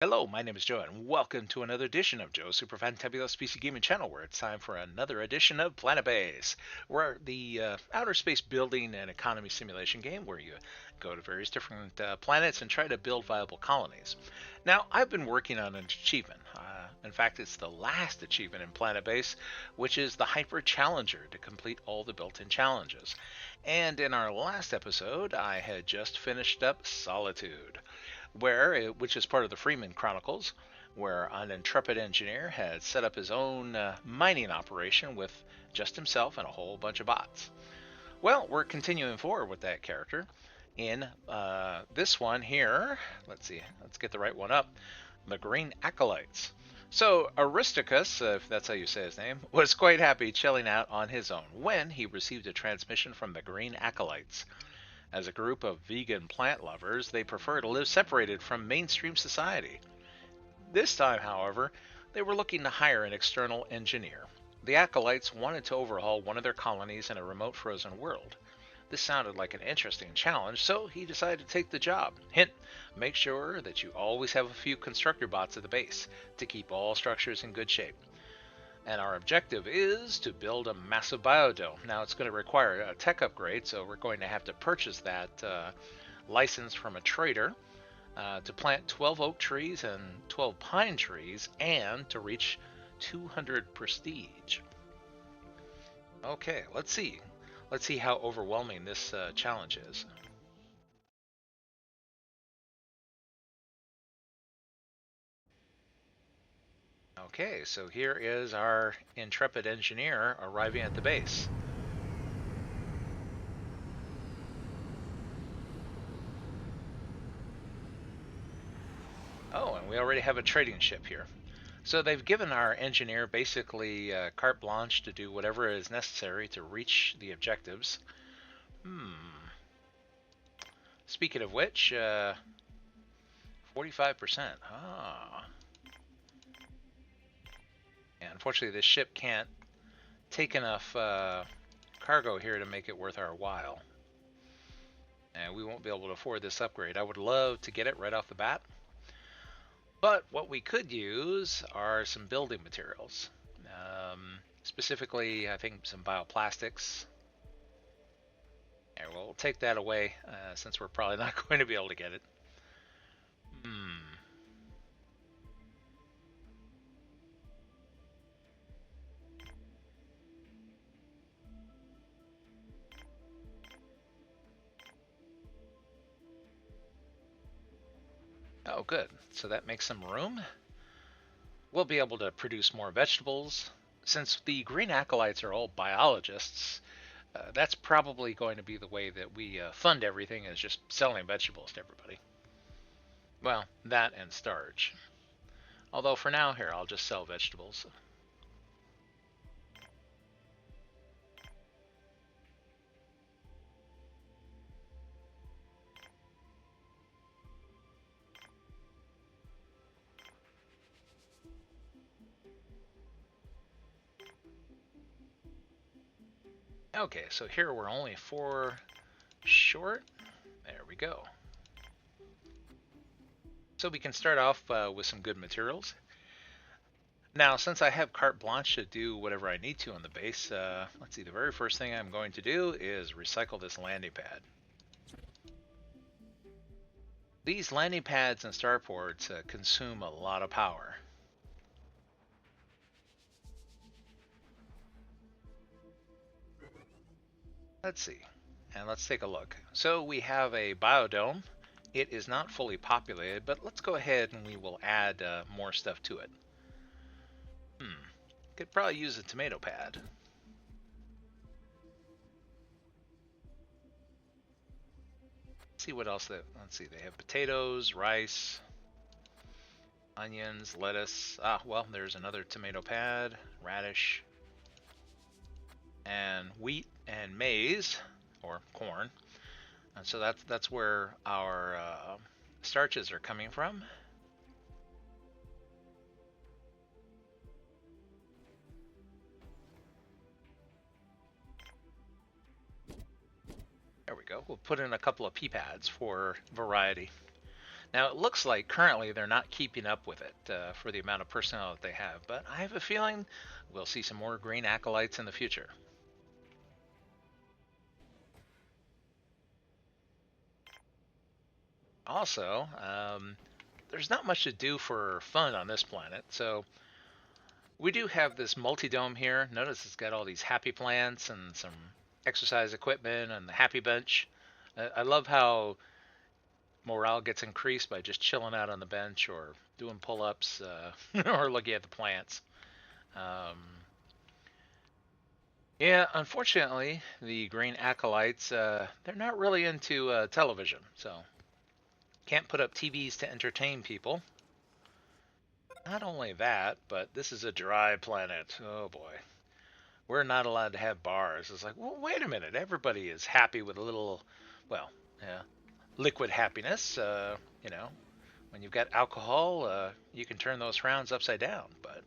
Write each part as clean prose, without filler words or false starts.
Hello, my name is Joe, and welcome to another edition of Joe's Super Fantabulous PC Gaming Channel, where it's time for another edition of Planetbase. We're the outer space building and economy simulation game where you go to various different planets and try to build viable colonies. Now, I've been working on an achievement. In fact, it's the last achievement in Planetbase, which is the Hyper Challenger to complete all the built-in challenges. And in our last episode, I had just finished up Solitude which is part of the Freeman Chronicles, where an intrepid engineer had set up his own mining operation with just himself and a whole bunch of bots. Well, we're continuing forward with that character. In this one here, let's get the right one up. The Green Acolytes. So Aristarchus, if that's how you say his name, was quite happy chilling out on his own when he received a transmission from the Green Acolytes. As a group of vegan plant lovers, they prefer to live separated from mainstream society. This time, however, they were looking to hire an external engineer. The Acolytes wanted to overhaul one of their colonies in a remote frozen world. This sounded like an interesting challenge, so he decided to take the job. Hint, make sure that you always have a few constructor bots at the base to keep all structures in good shape. And our objective is to build a massive biodome. Now it's going to require a tech upgrade, so we're going to have to purchase that license from a trader to plant 12 oak trees and 12 pine trees and to reach 200 prestige. Okay, let's see. Let's see how overwhelming this challenge is. Okay, so here is our intrepid engineer arriving at the base. Oh, and we already have a trading ship here. So they've given our engineer basically carte blanche to do whatever is necessary to reach the objectives. Hmm. Speaking of which, 45%. Ah. Yeah, unfortunately, this ship can't take enough cargo here to make it worth our while. And we won't be able to afford this upgrade. I would love to get it right off the bat. But what we could use are some building materials. Specifically, I think some bioplastics. And we'll take that away since we're probably not going to be able to get it. Hmm. Oh, good. So that makes some room. We'll be able to produce more vegetables. Since the green acolytes are all biologists, that's probably going to be the way that we fund everything, is just selling vegetables to everybody. Well, that and starch. Although for now, here, I'll just sell vegetables. Okay, so here we're only 4 short. There we go. So we can start off with some good materials. Now, since I have carte blanche to do whatever I need to on the base, let's see, the very first thing I'm going to do is recycle this landing pad. These landing pads and starports consume a lot of power. Let's see, and let's take a look. So we have a biodome. It is not fully populated, but let's go ahead and we will add more stuff to it. Could probably use a tomato pad. Let's see what else let's see, they have potatoes, rice, onions, lettuce. Ah, well, there's another tomato pad, radish, and wheat and maize, or corn. And so that's where our starches are coming from. There we go. We'll put in a couple of pea pads for variety. Now, it looks like currently they're not keeping up with it for the amount of personnel that they have, but I have a feeling we'll see some more green acolytes in the future. Also, there's not much to do for fun on this planet, so we do have this multi-dome here. Notice it's got all these happy plants and some exercise equipment and the happy bench. I love how morale gets increased by just chilling out on the bench or doing pull-ups or looking at the plants. Um, yeah, unfortunately, the Green Acolytes, they're not really into television, so can't put up TVs to entertain people. Not only that, but this is a dry planet. Oh boy. We're not allowed to have bars. It's like, well, wait a minute. Everybody is happy with a little, well, yeah, liquid happiness. You know, when you've got alcohol, you can turn those frowns upside down. But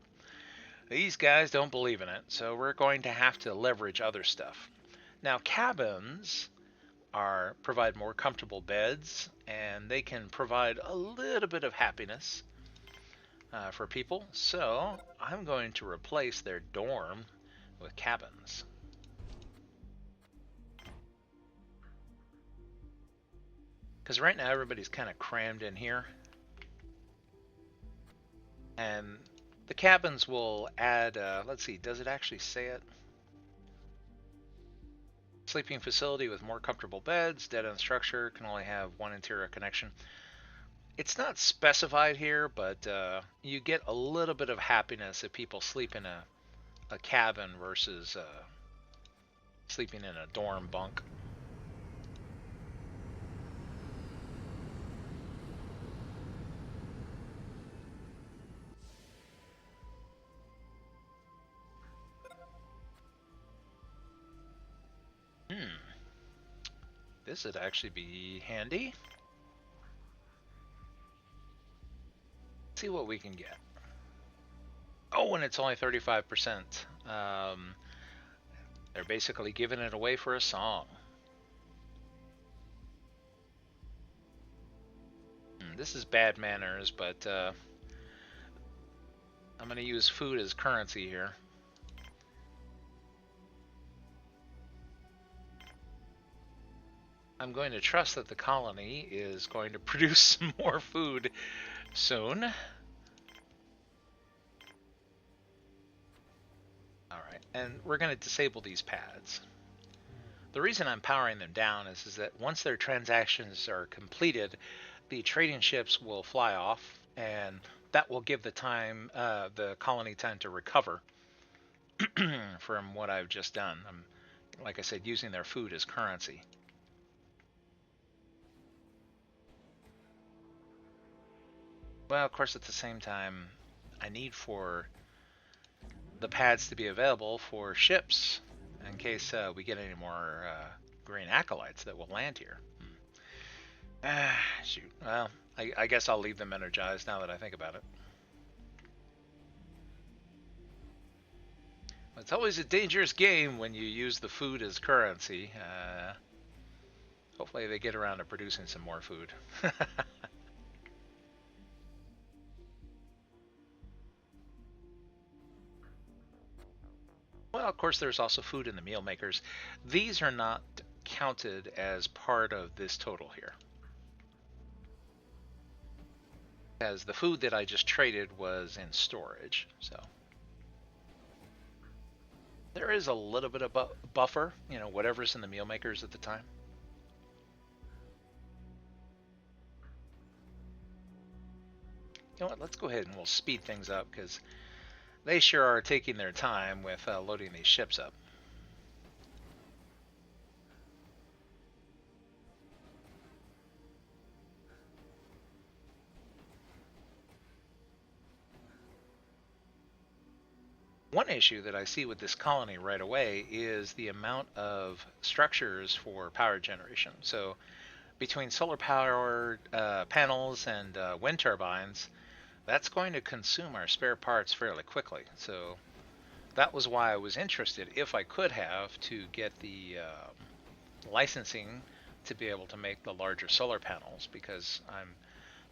these guys don't believe in it, so we're going to have to leverage other stuff. Now, cabins are provide more comfortable beds, and they can provide a little bit of happiness for people. So I'm going to replace their dorm with cabins. Because right now everybody's kind of crammed in here. And the cabins will add, let's see, does it actually say it? Sleeping facility with more comfortable beds, dead-end structure, can only have one interior connection. It's not specified here, but you get a little bit of happiness if people sleep in a cabin versus sleeping in a dorm bunk. This would actually be handy. Let's see what we can get. Oh, and it's only 35%. They're basically giving it away for a song. This is bad manners, but I'm going to use food as currency here. I'm going to trust that the colony is going to produce some more food soon. Alright, and we're going to disable these pads. The reason I'm powering them down is that once their transactions are completed, the trading ships will fly off, and that will give the colony time to recover from what I've just done. I'm, like I said, using their food as currency. Well, of course, at the same time, I need for the pads to be available for ships in case we get any more green acolytes that will land here. Shoot. Well, I guess I'll leave them energized now that I think about it. It's always a dangerous game when you use the food as currency. Hopefully they get around to producing some more food. Well, of course, there's also food in the meal makers. These are not counted as part of this total here, as the food that I just traded was in storage. So there is a little bit of buffer, you know, whatever's in the meal makers at the time. You know what, let's go ahead and we'll speed things up because they sure are taking their time with loading these ships up. One issue that I see with this colony right away is the amount of structures for power generation. So between solar powered panels and wind turbines, that's going to consume our spare parts fairly quickly. So that was why I was interested, if I could have, to get the licensing to be able to make the larger solar panels, because I'm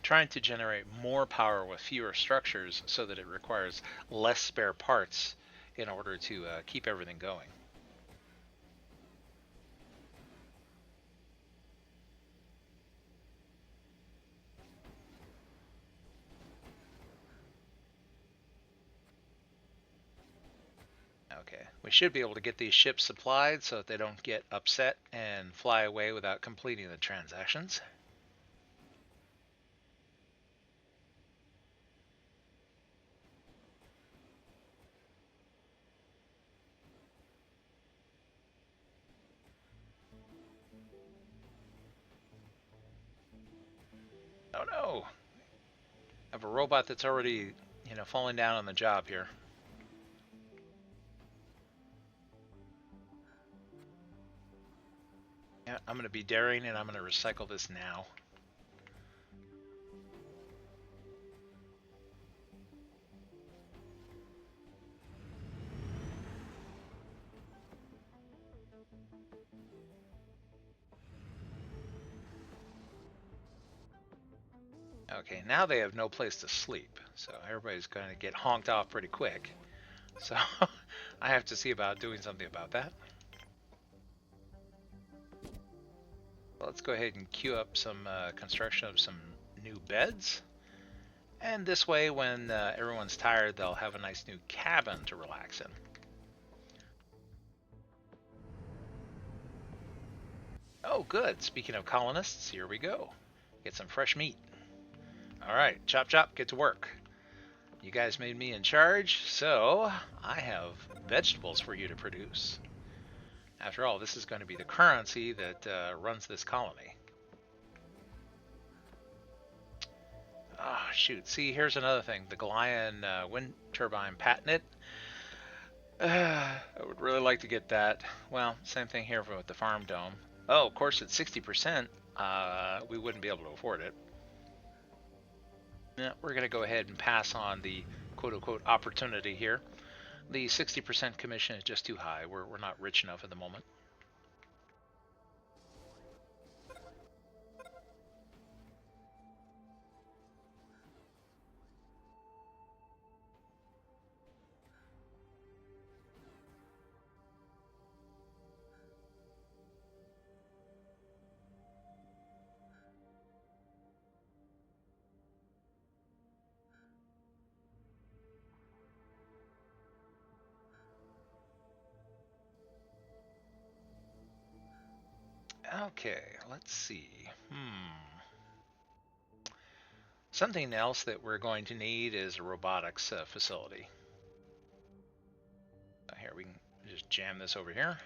trying to generate more power with fewer structures so that it requires less spare parts in order to keep everything going. Okay, we should be able to get these ships supplied so that they don't get upset and fly away without completing the transactions. Oh no! I have a robot that's already, falling down on the job here. Yeah, I'm going to be daring and I'm going to recycle this now. Okay, now they have no place to sleep, so everybody's going to get honked off pretty quick. So I have to see about doing something about that. Let's go ahead and queue up some construction of some new beds. And this way, when everyone's tired, they'll have a nice new cabin to relax in. Oh, good. Speaking of colonists, here we go. Get some fresh meat. All right, chop chop, get to work. You guys made me in charge, so I have vegetables for you to produce. After all, this is going to be the currency that runs this colony. Oh, shoot. See, here's another thing. The Galion wind turbine patented. I would really like to get that. Well, same thing here with the farm dome. Oh, of course, at 60%, we wouldn't be able to afford it. Yeah, we're going to go ahead and pass on the quote-unquote opportunity here. The 60% commission is just too high. We're not rich enough at the moment. Okay, let's see. Something else that we're going to need is a robotics facility. Here, we can just jam this over here.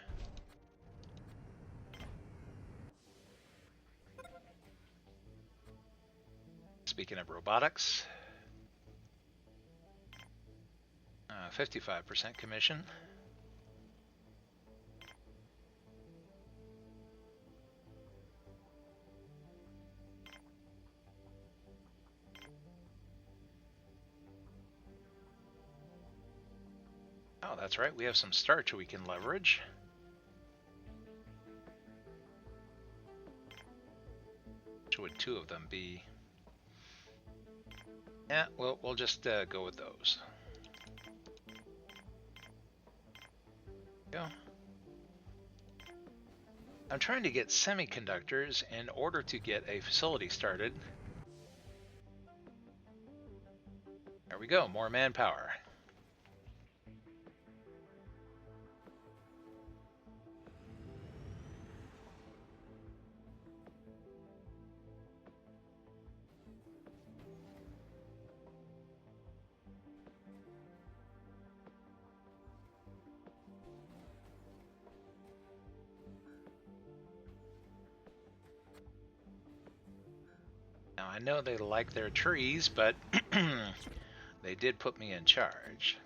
Speaking of robotics, 55% commission. Oh, that's right. We have some starch we can leverage. Which would two of them be? Yeah, well, we'll just go with those. Go. I'm trying to get semiconductors in order to get a facility started. There we go, more manpower. Now I know they like their trees, but they did put me in charge.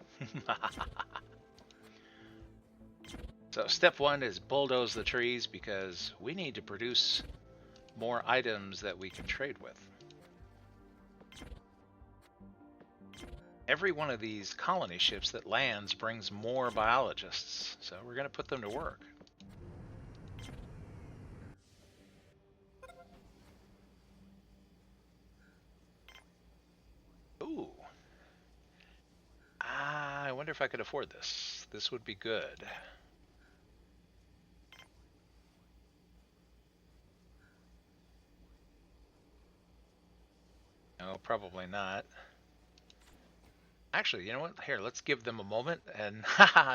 So step one is bulldoze the trees because we need to produce more items that we can trade with. Every one of these colony ships that lands brings more biologists, so we're going to put them to work. wonder if I could afford this. This would be good. No, probably not. Actually, you know what? Here, let's give them a moment, and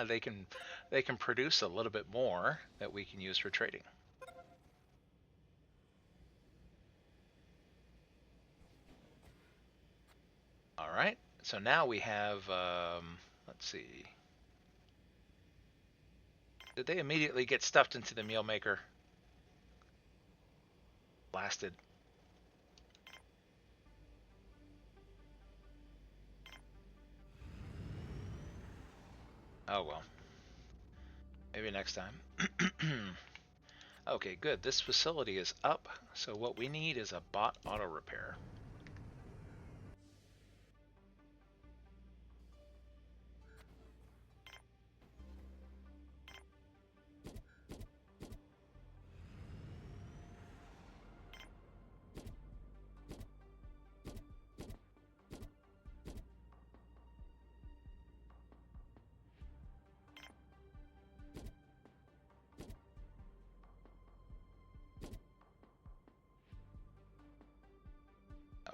they can produce a little bit more that we can use for trading. All right. So now we have. Let's see. Did they immediately get stuffed into the meal maker? Blasted. Oh well. Maybe next time. Okay, good. This facility is up, so what we need is a bot auto repair.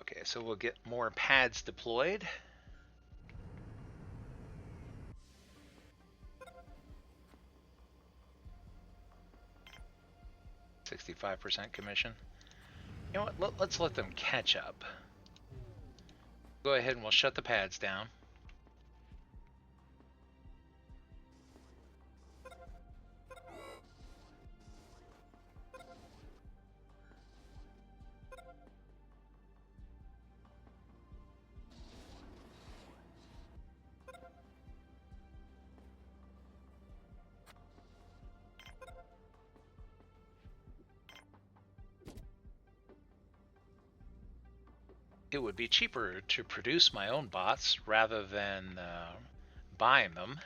Okay, so we'll get more pads deployed. $65% commission. You know what? Let's let them catch up. Go ahead and we'll shut the pads down. It would be cheaper to produce my own bots rather than buying them.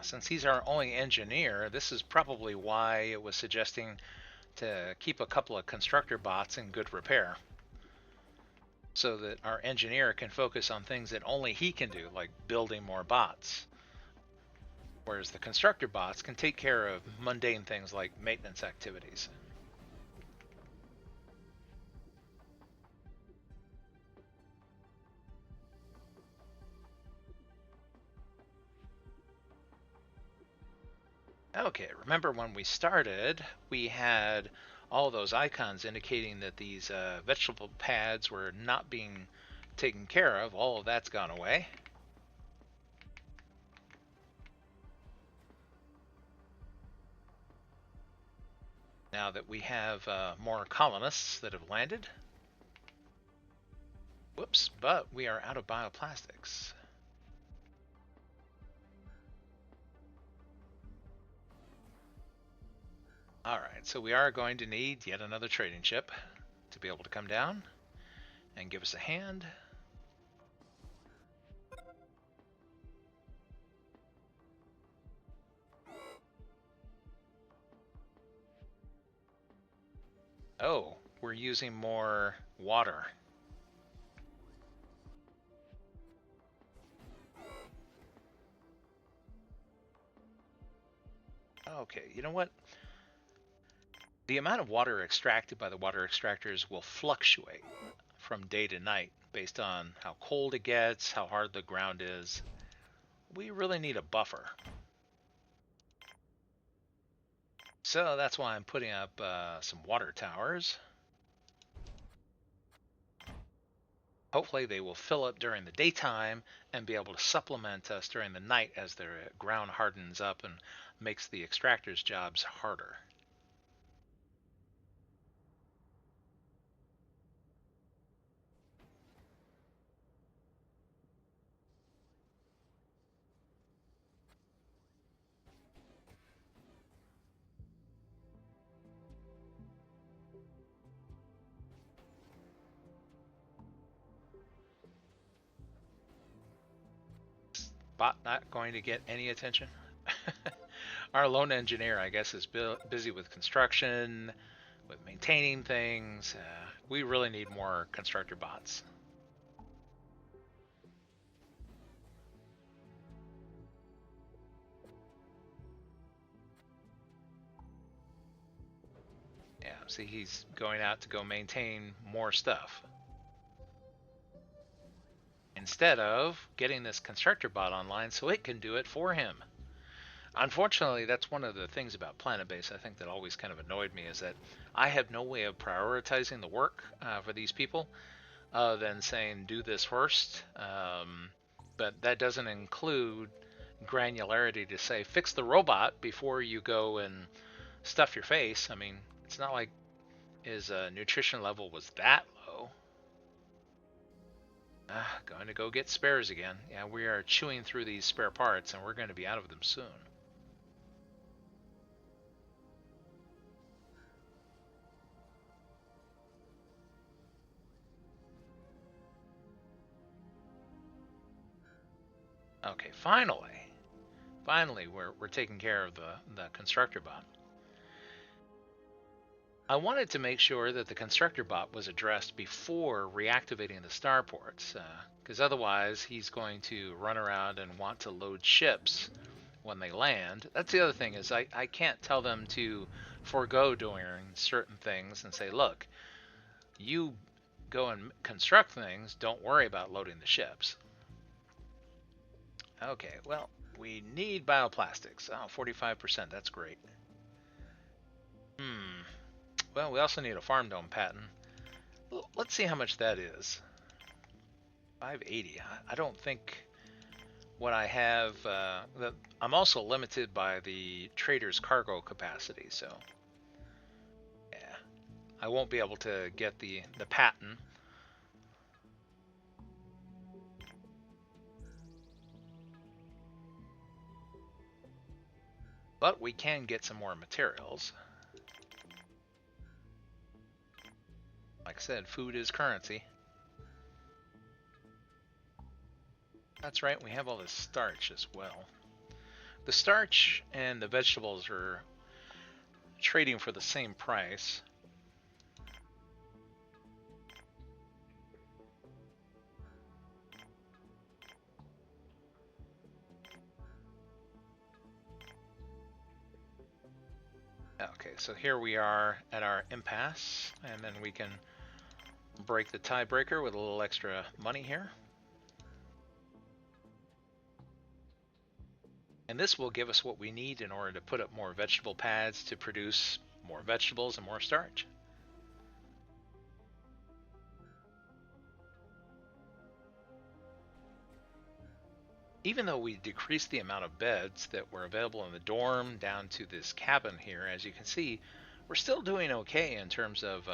Since he's our only engineer, this is probably why it was suggesting to keep a couple of constructor bots in good repair, so that our engineer can focus on things that only he can do, like building more bots. Whereas the constructor bots can take care of mundane things like maintenance activities. Okay, remember when we started, we had all those icons indicating that these vegetable pads were not being taken care of. All of that's gone away. Now that we have more colonists that have landed. Whoops, but we are out of bioplastics. Alright, so we are going to need yet another trading ship to be able to come down and give us a hand. Oh, we're using more water. Okay, you know what? The amount of water extracted by the water extractors will fluctuate from day to night based on how cold it gets, how hard the ground is. We really need a buffer. So that's why I'm putting up some water towers. Hopefully they will fill up during the daytime and be able to supplement us during the night as the ground hardens up and makes the extractors' jobs harder. Bot not going to get any attention. Our lone engineer, I guess, is busy with construction, with maintaining things. We really need more constructor bots. Yeah, see, he's going out to go maintain more stuff instead of getting this constructor bot online so it can do it for him. Unfortunately, that's one of the things about Planetbase I think that always kind of annoyed me is that I have no way of prioritizing the work for these people other than saying do this first. But that doesn't include granularity to say fix the robot before you go and stuff your face. I mean, it's not like his nutrition level was that low. Going to go get spares again. Yeah, we are chewing through these spare parts and we're going to be out of them soon. Okay, finally, we're taking care of the constructor bot. I wanted to make sure that the constructor bot was addressed before reactivating the starports, because otherwise he's going to run around and want to load ships when they land. That's the other thing is I can't tell them to forego doing certain things and say, look, you go and construct things, don't worry about loading the ships. Okay, well, we need bioplastics. Oh, 45%, that's great. Well, we also need a farm dome patent. Let's see how much that is. 580. I don't think what I have... I'm also limited by the trader's cargo capacity, so... Yeah. I won't be able to get the patent. But we can get some more materials. Like I said, food is currency. That's right, we have all this starch as well. The starch and the vegetables are trading for the same price. Okay, so here we are at our impasse, and then we can break the tiebreaker with a little extra money here. And this will give us what we need in order to put up more vegetable pads to produce more vegetables and more starch. Even though we decreased the amount of beds that were available in the dorm down to this cabin here, as you can see, we're still doing okay in terms of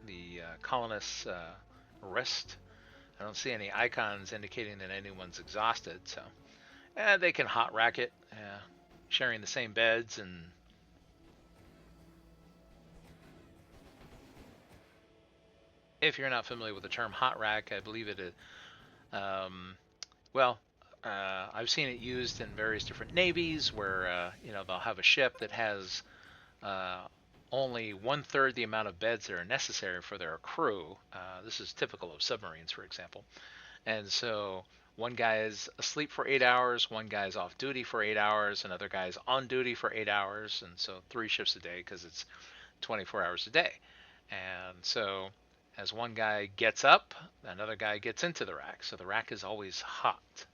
the colonists' rest. I don't see any icons indicating that anyone's exhausted, so they can hot rack it, sharing the same beds. And if you're not familiar with the term hot rack, I believe it is, well, I've seen it used in various different navies where they'll have a ship that has only 1/3 the amount of beds that are necessary for their crew. This is typical of submarines, for example. And so one guy is asleep for 8 hours, one guy's off duty for 8 hours, another guy's on duty for 8 hours, and so 3 shifts a day because it's 24 hours a day. And so as one guy gets up, another guy gets into the rack. So the rack is always hot.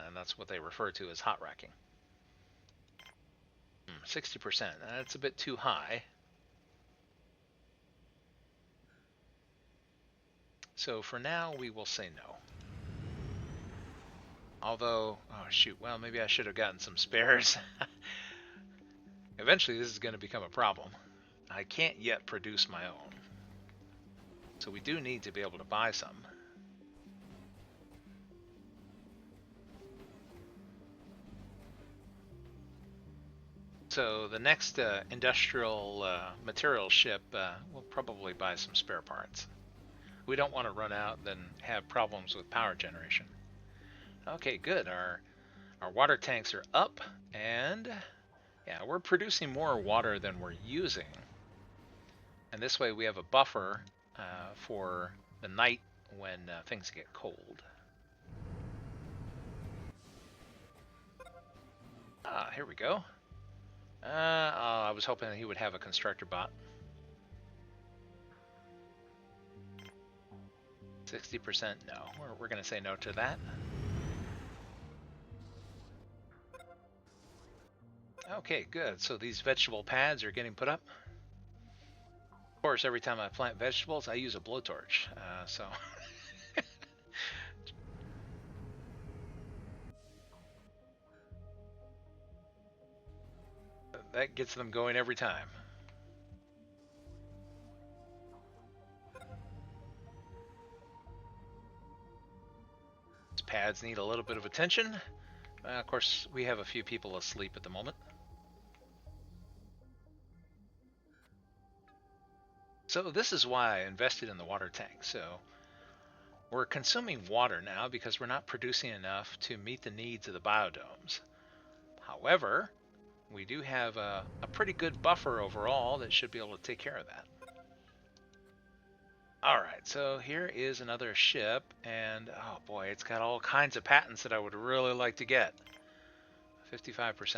And that's what they refer to as hot racking. 60%. That's a bit too high. So for now, we will say no. Although, oh shoot, well, maybe I should have gotten some spares. Eventually, this is going to become a problem. I can't yet produce my own. So we do need to be able to buy some. So the next industrial material ship, we'll probably buy some spare parts. We don't want to run out then have problems with power generation. Okay, good. Our water tanks are up, and Yeah, we're producing more water than we're using. And this way we have a buffer for the night when things get cold. Ah, here we go. Oh, I was hoping that he would have a constructor bot. 60%, no. We're going to say no to that. Okay, good. So these vegetable pads are getting put up. Of course, every time I plant vegetables, I use a blowtorch. So that gets them going every time. These pads need a little bit of attention. Of course, we have a few people asleep at the moment. So this is why I invested in the water tank. So we're consuming water now because we're not producing enough to meet the needs of the biodomes. However, we do have a pretty good buffer overall that should be able to take care of that. Alright, so here is another ship, and oh boy, it's got all kinds of patents that I would really like to get. 55%.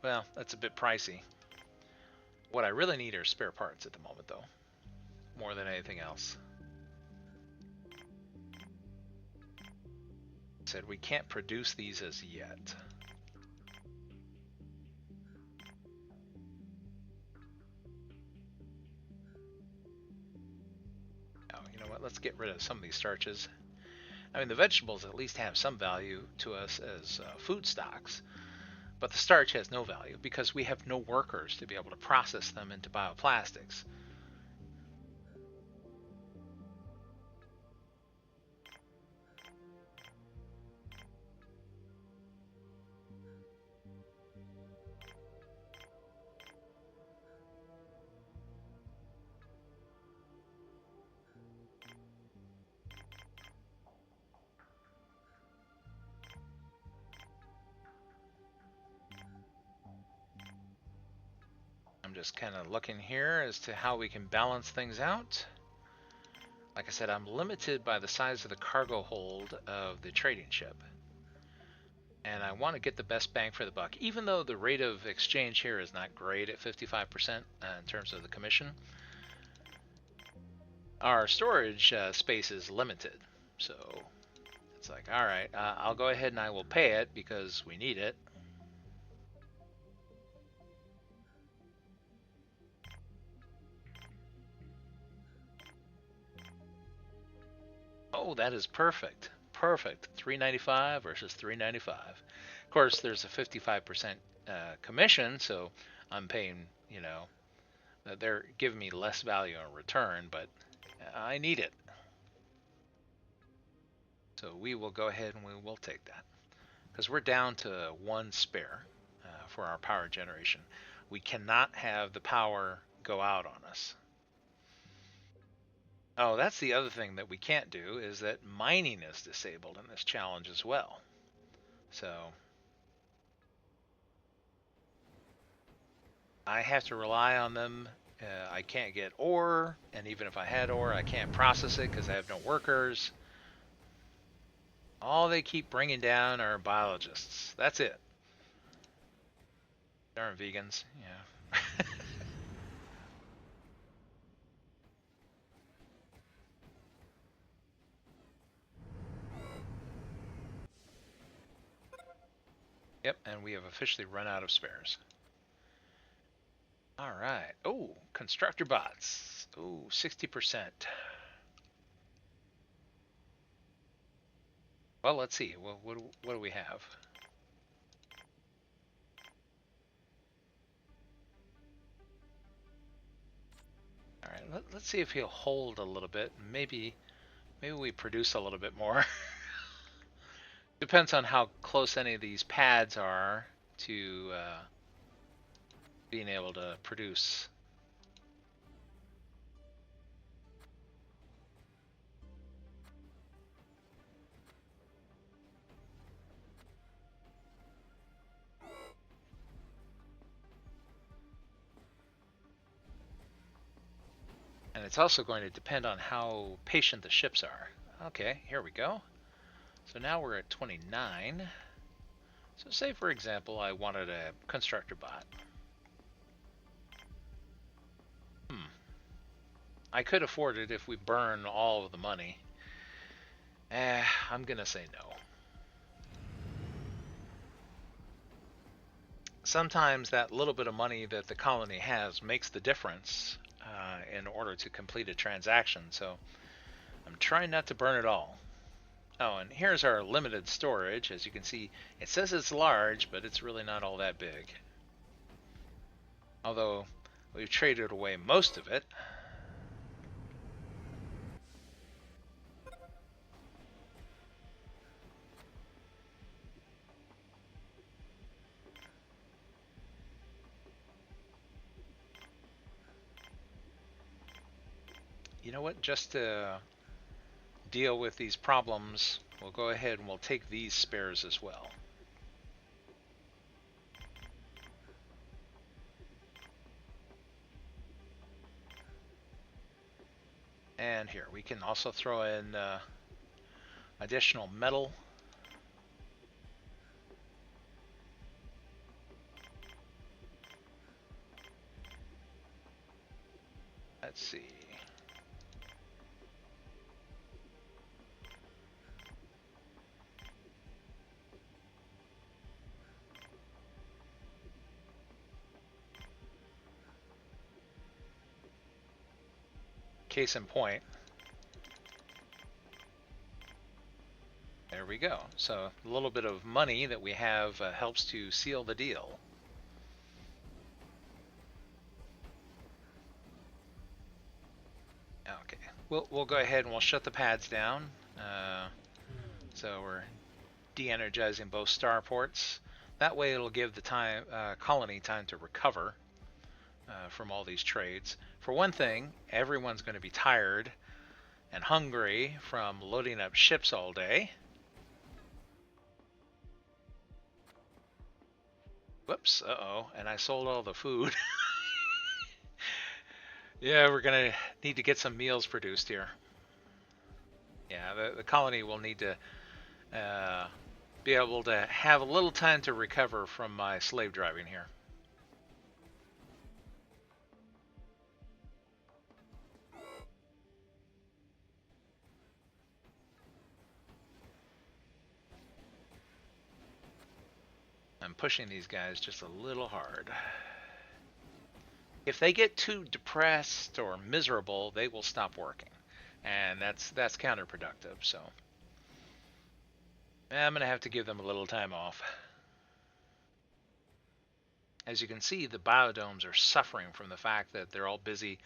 Well, that's a bit pricey. What I really need are spare parts at the moment, though, more than anything else. Said we can't produce these as yet. Oh, you know what? Let's get rid of some of these starches. I mean, the vegetables at least have some value to us as food stocks, but the starch has no value because we have no workers to be able to process them into bioplastics. I'm just kind of looking here as to how we can balance things out. Like I said, I'm limited by the size of the cargo hold of the trading ship. And I want to get the best bang for the buck, even though the rate of exchange here is not great at 55% in terms of the commission. Our storage space is limited, so it's like, all right, I'll go ahead and I will pay it because we need it. Oh, that is perfect. Perfect. 395 versus 395. Of course, there's a 55% commission, so I'm paying, you know, they're giving me less value in return, but I need it. So we will go ahead and we will take that. Because we're down to one spare for our power generation. We cannot have the power go out on us. Oh, that's the other thing that we can't do is that mining is disabled in this challenge as well. So I have to rely on them. I can't get ore, and even if I had ore, I can't process it because I have no workers. All they keep bringing down are biologists. That's it. Darn vegans, yeah. Yep, and we have officially run out of spares. All right. Oh, constructor bots. Oh, 60%. Well, let's see. What do we have? All right. Let's see if he'll hold a little bit. Maybe we produce a little bit more. Depends on how close any of these pads are to being able to produce. it's also going to depend on how patient the ships are. Okay, here we go. So now we're at 29. So say, for example, I wanted a constructor bot. I could afford it if we burn all of the money. I'm gonna say no. Sometimes that little bit of money that the colony has makes the difference in order to complete a transaction, so I'm trying not to burn it all. Oh, and here's our limited storage. As you can see, it says it's large, but it's really not all that big. Although we've traded away most of it. You know what? Just to deal with these problems, we'll go ahead and we'll take these spares as well. And here, we can also throw in additional metal. Let's see. Case in point. There we go. So a little bit of money that we have helps to seal the deal. Okay, we'll go ahead and we'll shut the pads down. So we're de-energizing both starports. That way it'll give the colony time to recover from all these trades. For one thing, everyone's going to be tired and hungry from loading up ships all day. Whoops, uh-oh, and I sold all the food. Yeah, we're going to need to get some meals produced here. Yeah, the colony will need to be able to have a little time to recover from my slave driving here. I'm pushing these guys just a little hard. If they get too depressed or miserable, they will stop working. And that's counterproductive, so I'm going to have to give them a little time off. As you can see, the biodomes are suffering from the fact that they're all busy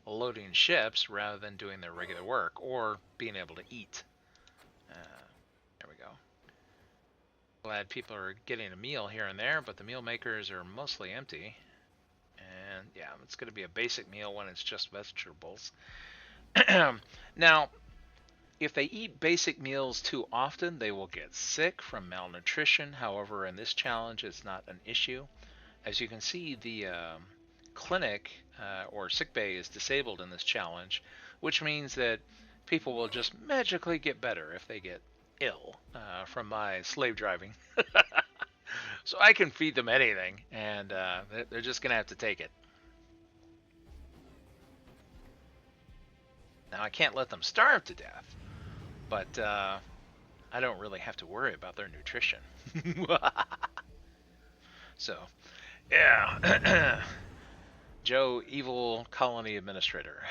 loading ships rather than doing their regular work or being able to eat. There we go. Glad people are getting a meal here and there, but the meal makers are mostly empty. And yeah, it's going to be a basic meal when it's just vegetables. Now, if they eat basic meals too often, they will get sick from malnutrition. However, in this challenge, it's not an issue. As you can see, the clinic or sick bay is disabled in this challenge, which means that people will just magically get better if they get ill from my slave driving. So I can feed them anything, and they're just going to have to take it. Now, I can't let them starve to death, but I don't really have to worry about their nutrition. So, yeah. Joe, evil colony administrator.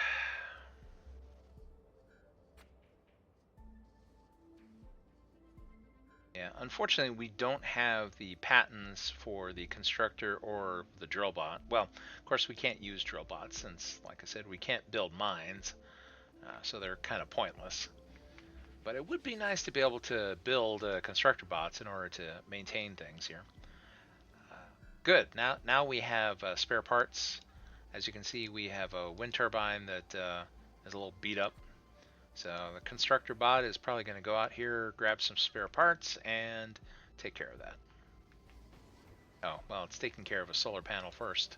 Yeah, unfortunately, we don't have the patents for the constructor or the drill bot. Well, of course, we can't use drill bots since, like I said, we can't build mines, so they're kind of pointless. But it would be nice to be able to build constructor bots in order to maintain things here. Good. Now we have spare parts. As you can see, we have a wind turbine that is a little beat up. So the constructor bot is probably going to go out here, grab some spare parts, and take care of that. Oh, well, it's taking care of a solar panel first.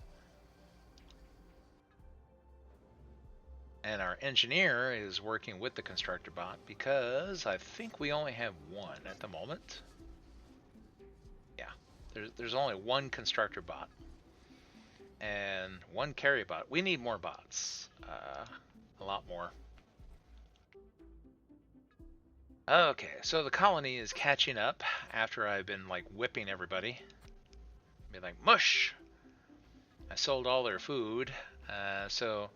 And our engineer is working with the constructor bot because I think we only have one at the moment. Yeah, there's only one constructor bot and one carry bot. We need more bots, a lot more. Okay, so the colony is catching up after I've been like whipping everybody. Be like, mush! I sold all their food, so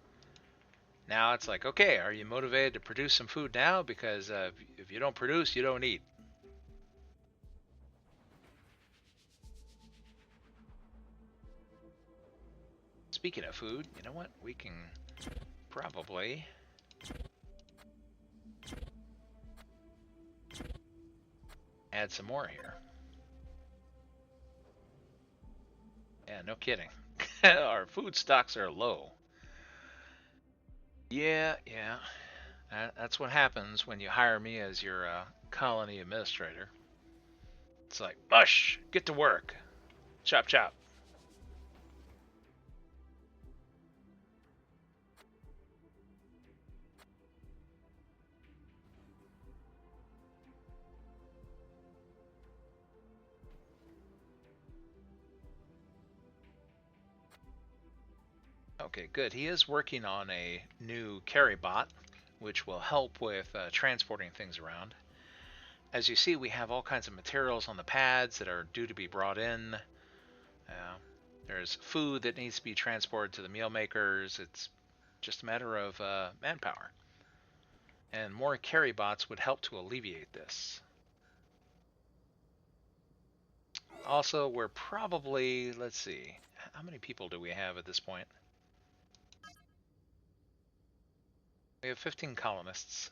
now it's like, okay, are you motivated to produce some food now? Because if you don't produce, you don't eat. Speaking of food, you know what? We can probably add some more here. Yeah, no kidding. Our food stocks are low. Yeah, yeah. That's what happens when you hire me as your colony administrator. It's like, mush, get to work. Chop, chop. Okay, good. He is working on a new carry bot, which will help with transporting things around. As you see, we have all kinds of materials on the pads that are due to be brought in. There's food that needs to be transported to the meal makers. It's just a matter of manpower. And more carry bots would help to alleviate this. Also, we're probably, let's see, how many people do we have at this point? We have 15 colonists.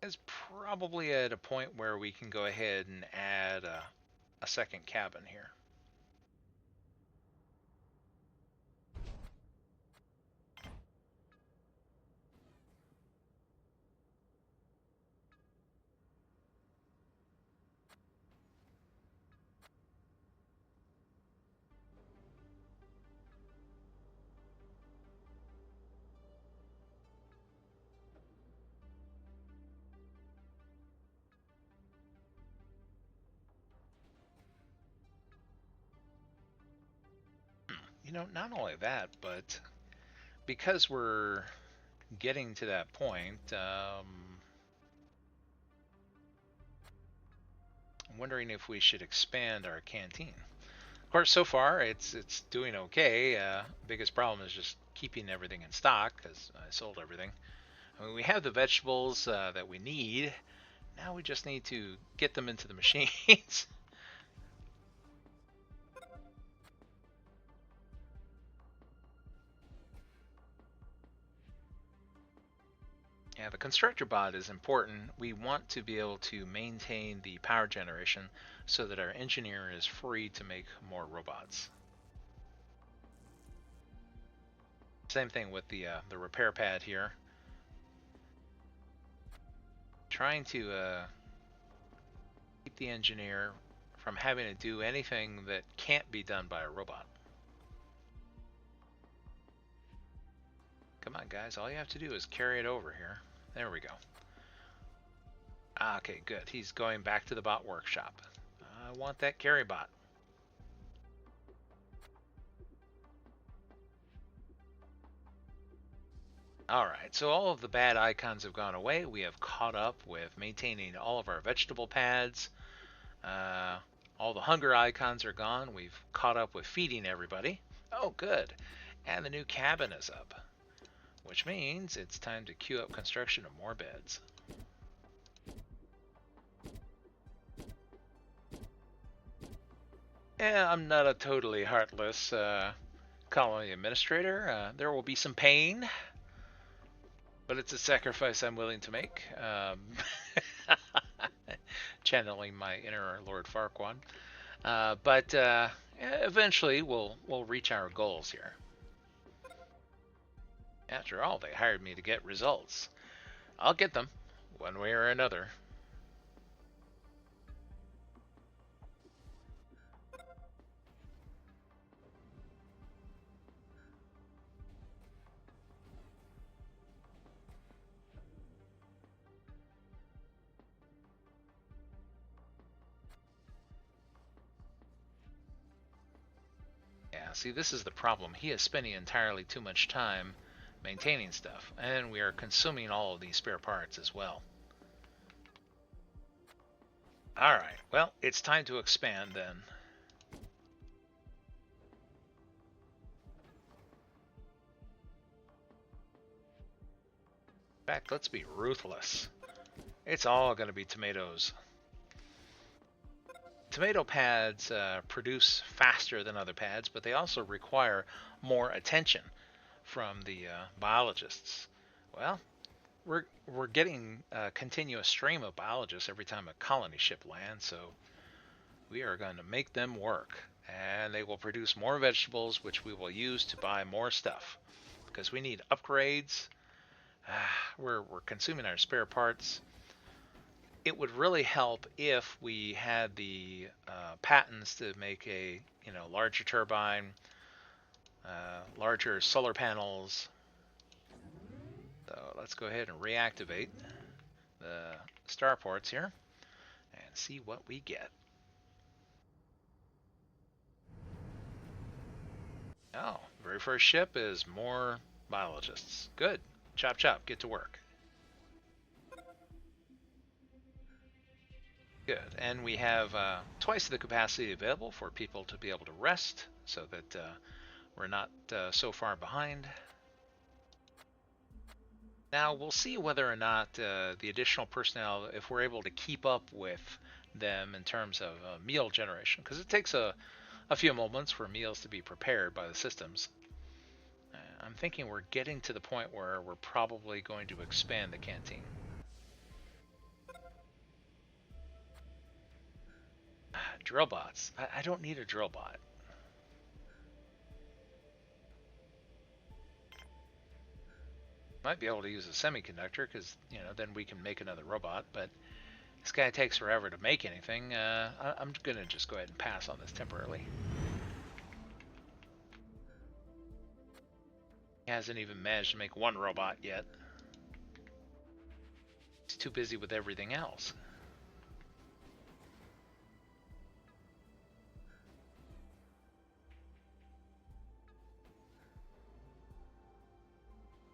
It's probably at a point where we can go ahead and add a second cabin here. You know, not only that, but because we're getting to that point, I'm wondering if we should expand our canteen. Of course, so far it's doing okay. Biggest problem is just keeping everything in stock because I sold everything. I mean, we have the vegetables that we need. Now we just need to get them into the machines. Yeah, the constructor bot is important. We want to be able to maintain the power generation so that our engineer is free to make more robots. Same thing with the repair pad here. Trying to keep the engineer from having to do anything that can't be done by a robot. Come on, guys. All you have to do is carry it over here. There we go. Okay, good. He's going back to the bot workshop. I want that carry bot. Alright, so all of the bad icons have gone away. We have caught up with maintaining all of our vegetable pads. All the hunger icons are gone. We've caught up with feeding everybody. Oh, good. And the new cabin is up, which means it's time to queue up construction of more beds. Yeah, I'm not a totally heartless colony administrator. There will be some pain, but it's a sacrifice I'm willing to make. Channeling my inner Lord Farquaad. But eventually we'll reach our goals here. After all, they hired me to get results. I'll get them, one way or another. see, this is the problem. He is spending entirely too much time maintaining stuff, and we are consuming all of these spare parts as well. Alright, well, it's time to expand then. In fact, let's be ruthless. It's all going to be tomatoes. Tomato pads produce faster than other pads, but they also require more attention from the biologists. Well, we're getting a continuous stream of biologists every time a colony ship lands, so we are going to make them work, and they will produce more vegetables, which we will use to buy more stuff, because we need upgrades. We're consuming our spare parts. It would really help if we had the patents to make a larger turbine, larger solar panels. So let's go ahead and reactivate the starports here and see what we get. Oh, very first ship is more biologists. Good. Chop chop, get to work. Good, and we have twice the capacity available for people to be able to rest, so that we're not so far behind. Now we'll see whether or not the additional personnel, if we're able to keep up with them in terms of meal generation, because it takes a few moments for meals to be prepared by the systems. I'm thinking we're getting to the point where we're probably going to expand the canteen. Drill bots. I don't need a drill bot. Might be able to use a semiconductor, because then we can make another robot, but this guy takes forever to make anything. I'm gonna just go ahead and pass on this temporarily. He hasn't even managed to make one robot yet. He's too busy with everything else.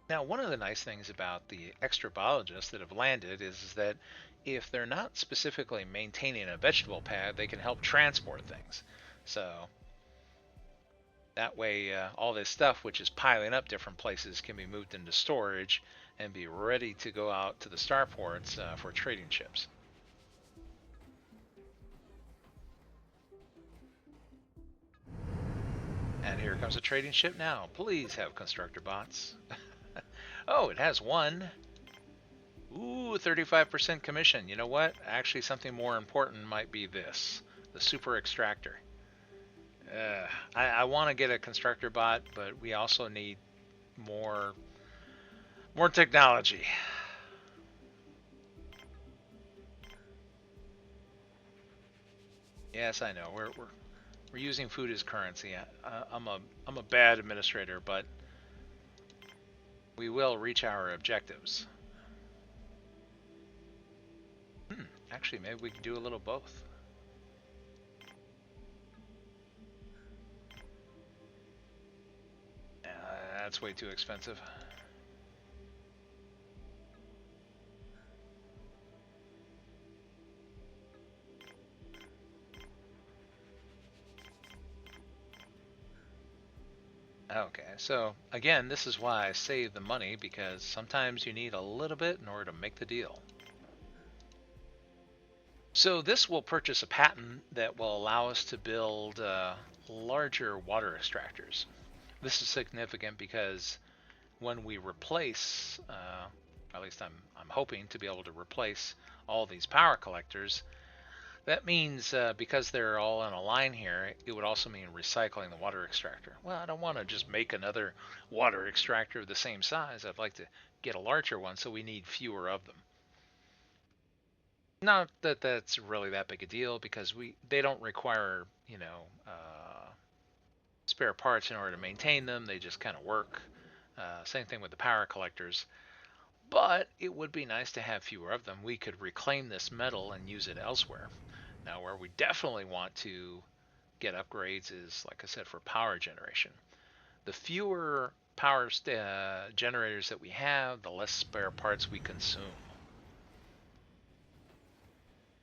Now, one of the nice things about the extra biologists that have landed is that if they're not specifically maintaining a vegetable pad, they can help transport things. So that way, all this stuff, which is piling up different places, can be moved into storage and be ready to go out to the starports for trading ships. And here comes a trading ship now. Please have constructor bots. Oh, it has one. Ooh, 35% commission. You know what? Actually, something more important might be this. The super extractor. I want to get a constructor bot, but we also need more technology. Yes, I know. We're using food as currency. I'm a bad administrator, but we will reach our objectives. Actually, maybe we can do a little both. That's way too expensive. Okay, so again, this is why I save the money, because sometimes you need a little bit in order to make the deal. So this will purchase a patent that will allow us to build larger water extractors. This is significant because when we replace, at least I'm hoping to be able to replace all these power collectors, that means because they're all on a line here, it would also mean recycling the water extractor. Well, I don't want to just make another water extractor of the same size. I'd like to get a larger one, so we need fewer of them. Not that that's really that big a deal, because they don't require spare parts in order to maintain them. They just kind of work. Same thing with the power collectors. But it would be nice to have fewer of them. We could reclaim this metal and use it elsewhere. Now, where we definitely want to get upgrades is, like I said, for power generation. The fewer power generators that we have, the less spare parts we consume.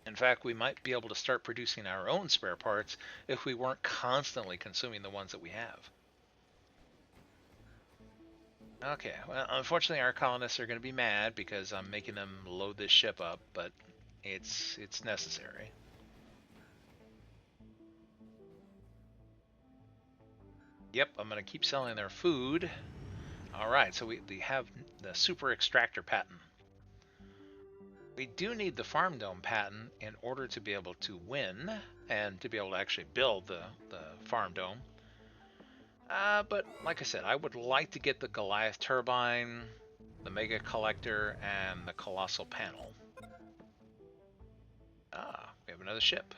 In fact, we might be able to start producing our own spare parts if we weren't constantly consuming the ones that we have. Okay, well, unfortunately our colonists are going to be mad because I'm making them load this ship up, but it's necessary. Yep, I'm going to keep selling their food. Alright, so we have the super extractor patent. We do need the farm dome patent in order to be able to win and to be able to actually build the farm dome. But like I said, I would like to get the Goliath turbine, the mega collector, and the colossal panel. Ah, we have another ship.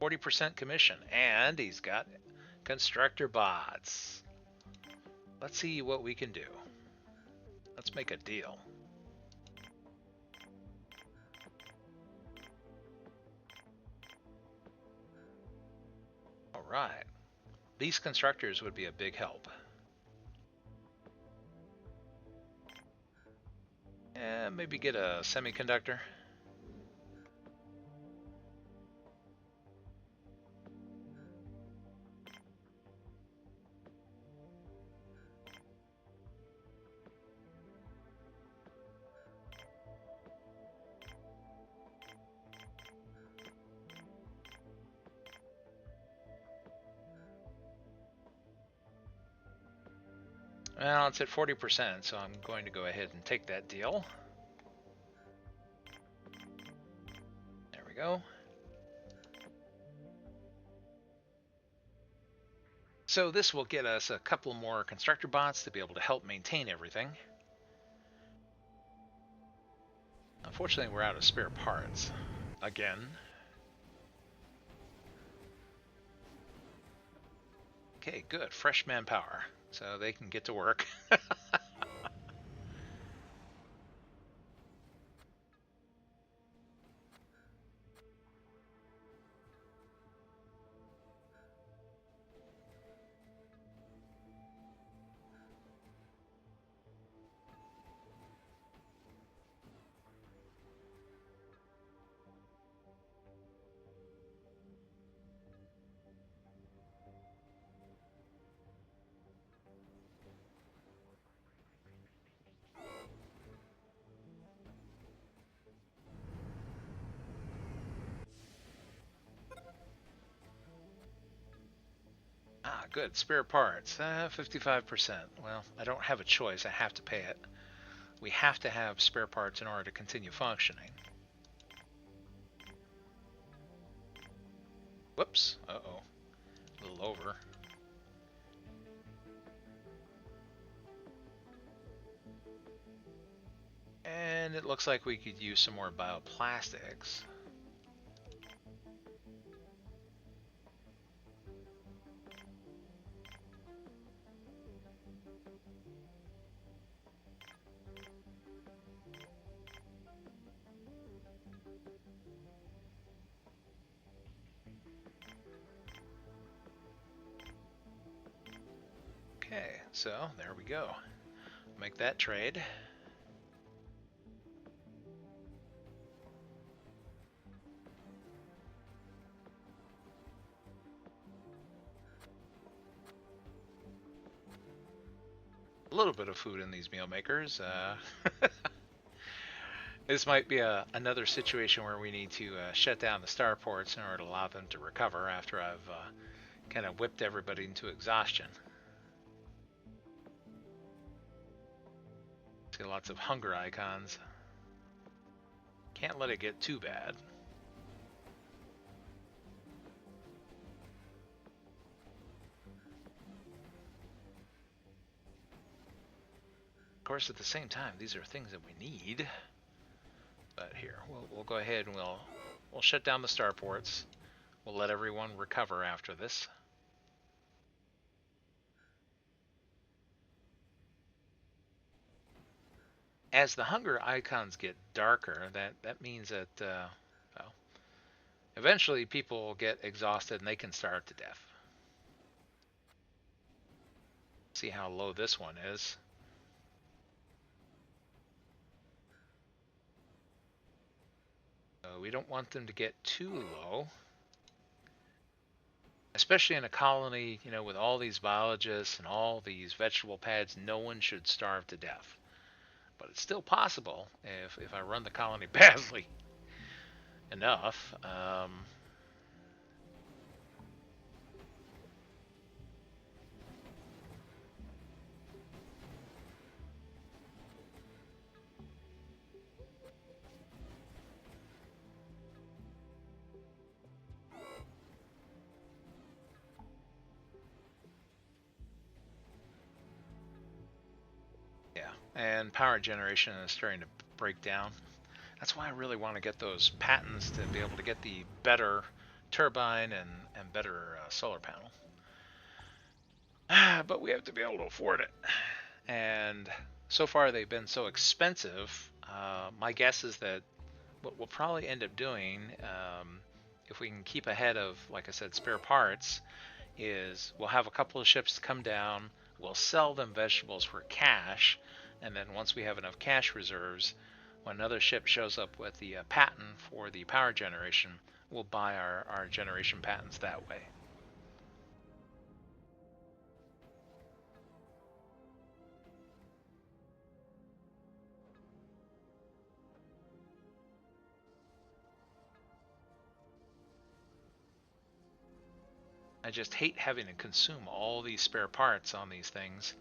40% commission, and he's got constructor bots. Let's see what we can do. Let's make a deal. All right. These constructors would be a big help. And maybe get a semiconductor. Well, it's at 40%, so I'm going to go ahead and take that deal. There we go. So this will get us a couple more constructor bots to be able to help maintain everything. Unfortunately, we're out of spare parts. Again. Okay, good. Fresh manpower. So they can get to work. Ah, good. Spare parts. 55%. Well, I don't have a choice. I have to pay it. We have to have spare parts in order to continue functioning. Whoops. Uh-oh. A little over. And it looks like we could use some more bioplastics. Okay, so there we go. Make that trade. A little bit of food in these meal makers. This might be another situation where we need to shut down the starports in order to allow them to recover after I've kind of whipped everybody into exhaustion. See lots of hunger icons. Can't let it get too bad. Of course, at the same time, these are things that we need. But here, we'll go ahead and we'll shut down the starports. We'll let everyone recover after this. As the hunger icons get darker, that means that well, Eventually, people get exhausted and they can starve to death. See how low this one is. So we don't want them to get too low. Especially in a colony, you know, with all these biologists and all these vegetable pads, no one should starve to death. But it's still possible if I run the colony badly enough. Yeah, and power generation is starting to break down. That's why I really want to get those patents to be able to get the better turbine and better solar panel. But we have to be able to afford it. And so far they've been so expensive. My guess is that what we'll probably end up doing, if we can keep ahead of, like I said, spare parts, is we'll have a couple of ships come down, we'll sell them vegetables for cash, and then once we have enough cash reserves, when another ship shows up with the patent for the power generation, we'll buy our generation patents that way. I just hate having to consume all these spare parts on these things.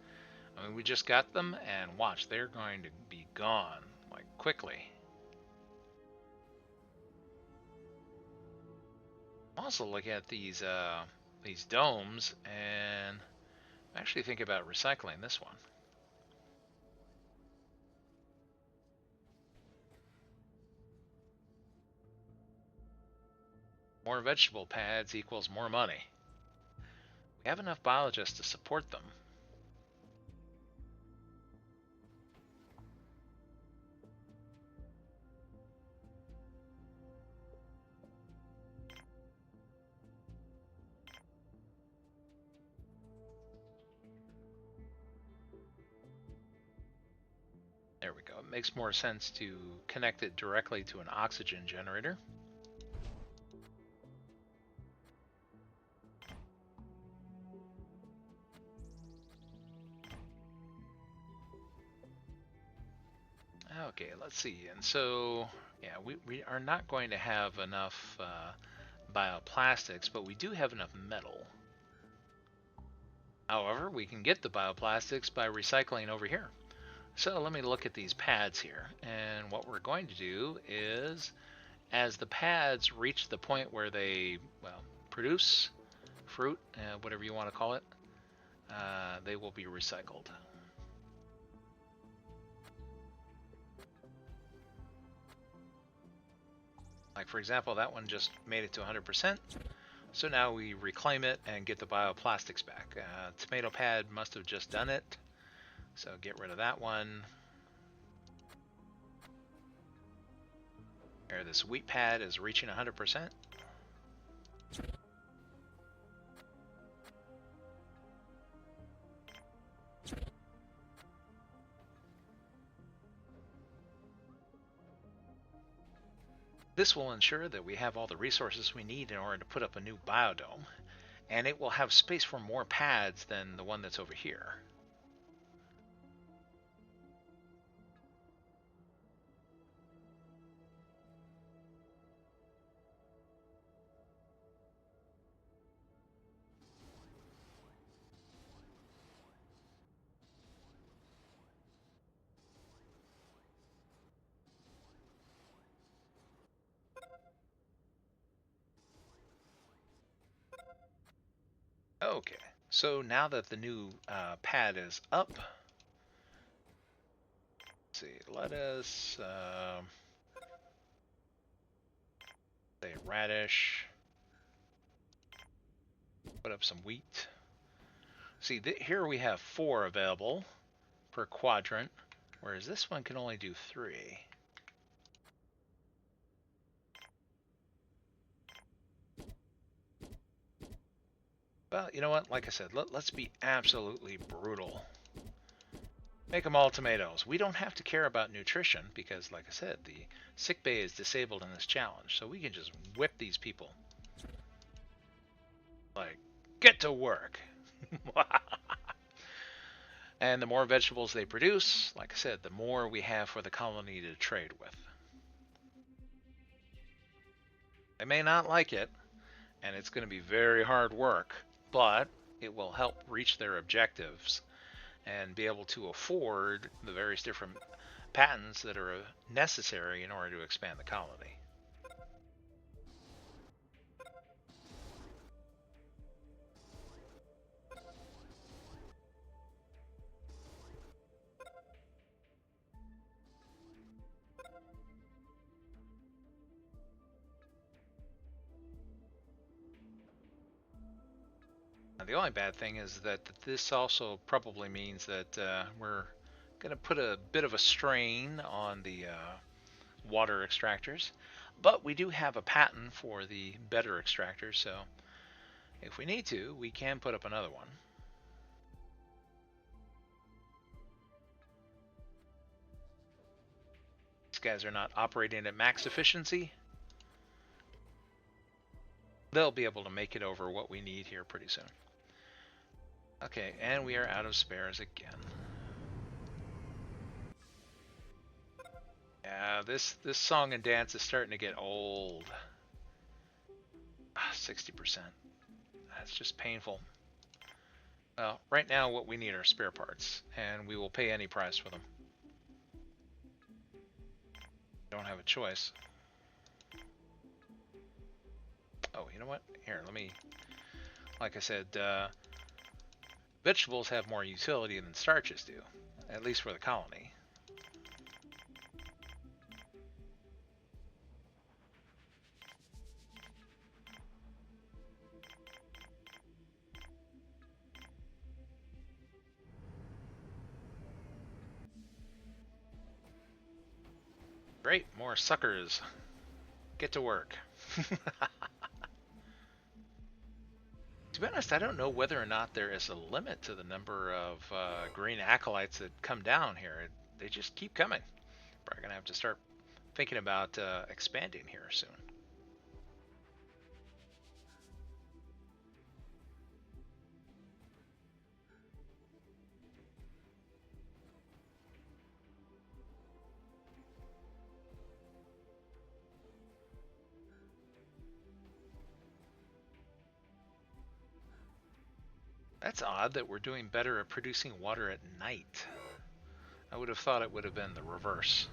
I mean, we just got them, and watch, they're going to be gone, like, quickly. I'm also looking at these domes, and I'm actually thinking about recycling this one. More vegetable pads equals more money. We have enough biologists to support them. There we go. It makes more sense to connect it directly to an oxygen generator. Okay, let's see. And so, yeah, we are not going to have enough bioplastics, but we do have enough metal. However, we can get the bioplastics by recycling over here. So let me look at these pads here. And what we're going to do is, as the pads reach the point where they, well, produce fruit, whatever you want to call it, they will be recycled. Like, for example, that one just made it to 100%. So now we reclaim it and get the bioplastics back. Tomato pad must have just done it. So get rid of that one. Here, this wheat pad is reaching 100%. This will ensure that we have all the resources we need in order to put up a new biodome, and it will have space for more pads than the one that's over here. Okay, so now that the new pad is up, let's see, let us say radish, put up some wheat. See, here we have 4 available per quadrant, whereas this one can only do 3. Well, you know what? Like I said, let's be absolutely brutal. Make them all tomatoes. We don't have to care about nutrition because, like I said, the sick bay is disabled in this challenge. So we can just whip these people. Like, get to work. And the more vegetables they produce, like I said, the more we have for the colony to trade with. They may not like it, and it's going to be very hard work, but it will help reach their objectives and be able to afford the various different patents that are necessary in order to expand the colony. Now, the only bad thing is that this also probably means that we're going to put a bit of a strain on the water extractors, but we do have a patent for the better extractors, so if we need to, we can put up another one. These guys are not operating at max efficiency. They'll be able to make it over what we need here pretty soon. Okay, and we are out of spares again. Yeah, this song and dance is starting to get old. 60%. That's just painful. Well, right now what we need are spare parts, and we will pay any price for them. Don't have a choice. Oh, you know what? Here, let me... Like I said, vegetables have more utility than starches do, at least for the colony. Great, more suckers. Get to work. To be honest, I don't know whether or not there is a limit to the number of green acolytes that come down here. They just keep coming. Probably going to have to start thinking about expanding here soon. That's odd that we're doing better at producing water at night. I would have thought it would have been the reverse.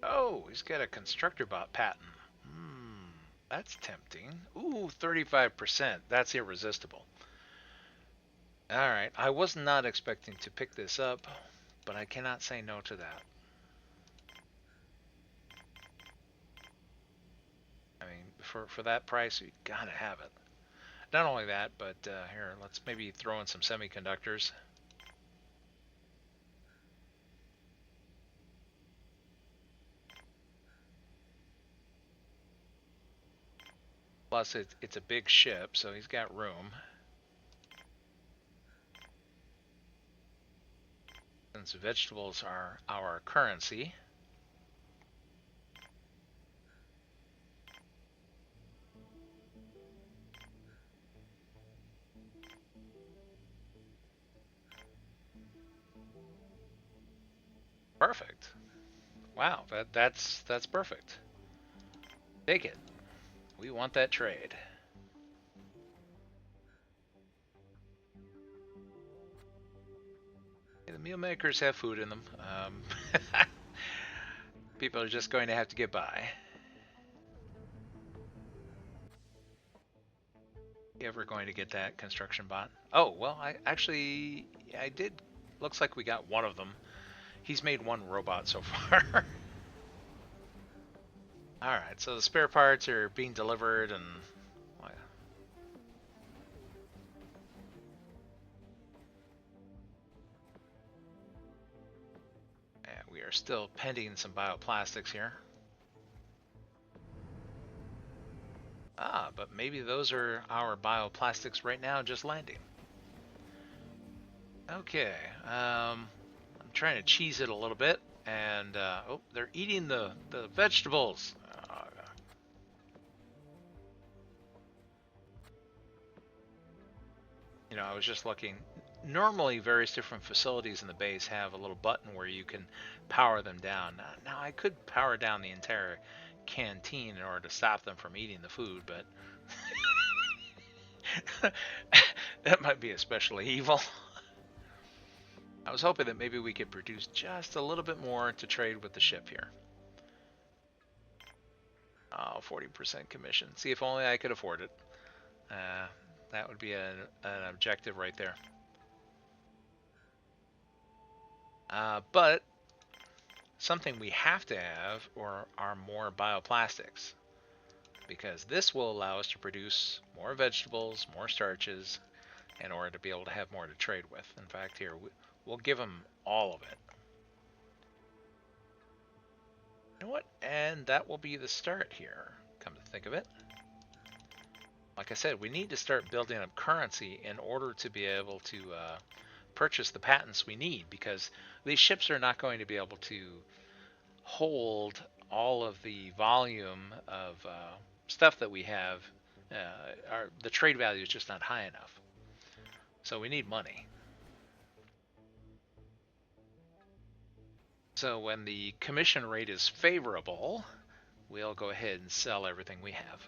Oh, he's got a constructor bot patent. That's tempting. Ooh, 35%. That's irresistible. Alright, I was not expecting to pick this up, but I cannot say no to that. I mean, for that price, you gotta have it. Not only that, but here, let's maybe throw in some semiconductors. Plus, it's a big ship, so he's got room. Since vegetables are our currency. Perfect. Wow, that's perfect. Take it. We want that trade. The meal makers have food in them. People are just going to have to get by. You ever going to get that construction bot? Oh, well, I did. Looks like we got one of them. He's made one robot so far. Alright, so the spare parts are being delivered and... Yeah, we are still pending some bioplastics here. But maybe those are our bioplastics right now just landing. Okay, I'm trying to cheese it a little bit, and oh, they're eating the vegetables. You know, I was just looking. Normally, various different facilities in the base have a little button where you can power them down. Now, I could power down the entire canteen in order to stop them from eating the food, but that might be especially evil. I was hoping that maybe we could produce just a little bit more to trade with the ship here. Oh, 40% commission. See, if only I could afford it. That would be an objective right there. But something we have to have are more bioplastics, because this will allow us to produce more vegetables, more starches, in order to be able to have more to trade with. In fact, here, we'll give them all of it. You know what? And that will be the start here, come to think of it. Like I said, we need to start building up currency in order to be able to purchase the patents we need, because these ships are not going to be able to hold all of the volume of stuff that we have. The trade value is just not high enough. So we need money. So when the commission rate is favorable, we'll go ahead and sell everything we have.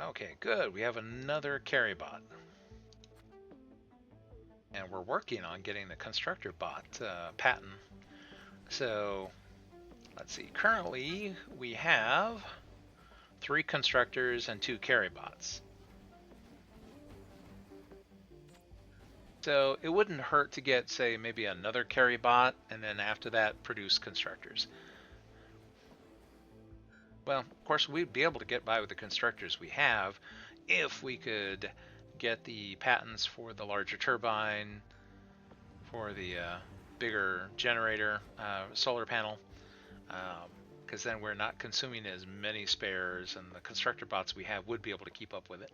Okay, good. We have another carry bot. And we're working on getting the constructor bot patent. So, let's see. Currently, we have 3 constructors and 2 carry bots. So, it wouldn't hurt to get, say, maybe another carry bot, and then after that, produce constructors. Well, of course, we'd be able to get by with the constructors we have if we could get the patents for the larger turbine, for the bigger generator, solar panel, because then we're not consuming as many spares, and the constructor bots we have would be able to keep up with it.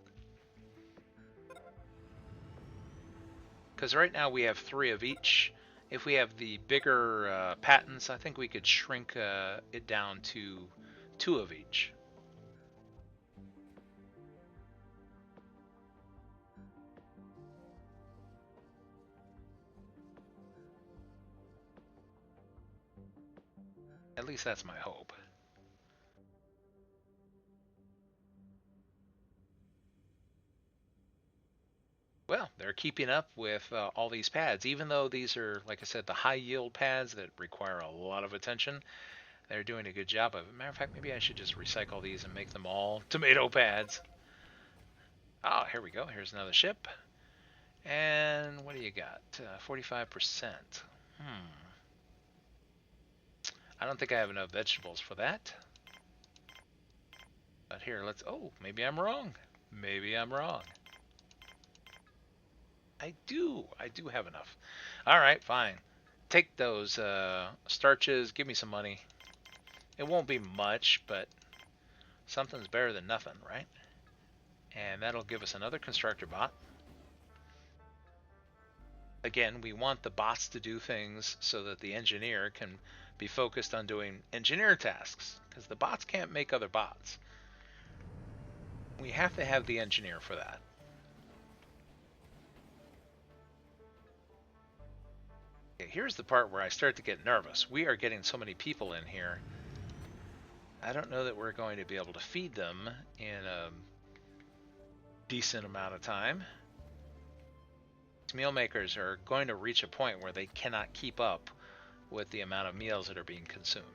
Because right now we have 3 of each. If we have the bigger patents, I think we could shrink it down to 2 of each. At least that's my hope. Well, they're keeping up with all these pads, even though these are, like I said, the high yield pads that require a lot of attention. They're doing a good job of it. Matter of fact, maybe I should just recycle these and make them all tomato pads. Oh, here we go. Here's another ship. And what do you got? 45%. I don't think I have enough vegetables for that. But here, let's... Oh, maybe I'm wrong. Maybe I'm wrong. I do have enough. All right, fine. Take those starches. Give me some money. It won't be much, but something's better than nothing, right? And that'll give us another constructor bot. Again, we want the bots to do things so that the engineer can be focused on doing engineer tasks, because the bots can't make other bots. We have to have the engineer for that. Okay, here's the part where I start to get nervous. We are getting so many people in here. I don't know that we're going to be able to feed them in a decent amount of time. These meal makers are going to reach a point where they cannot keep up with the amount of meals that are being consumed.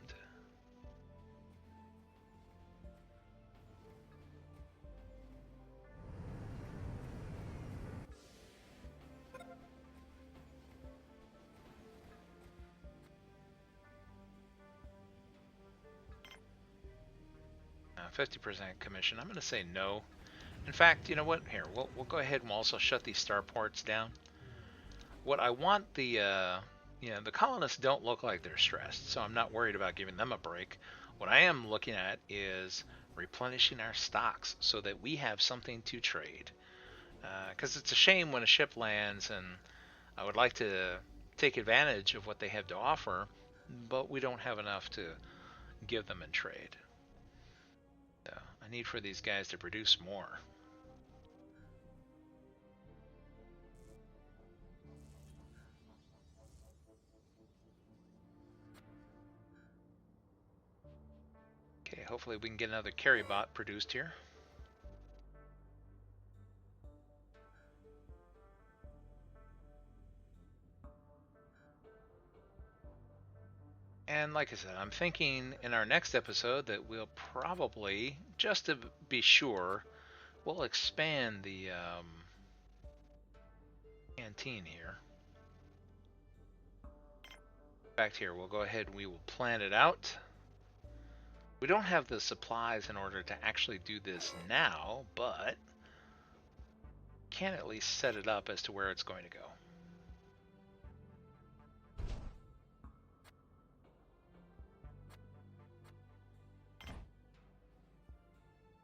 50% commission. I'm going to say no. In fact, you know what? Here, we'll go ahead and we'll also shut these starports down. What I want the colonists don't look like they're stressed, so I'm not worried about giving them a break. What I am looking at is replenishing our stocks so that we have something to trade. Because it's a shame when a ship lands, and I would like to take advantage of what they have to offer, but we don't have enough to give them in trade. So I need for these guys to produce more. Okay, hopefully we can get another carry bot produced here. And like I said, I'm thinking in our next episode that we'll probably, just to be sure, we'll expand the canteen here. Back here, we'll go ahead and we will plan it out. We don't have the supplies in order to actually do this now, but can at least set it up as to where it's going to go.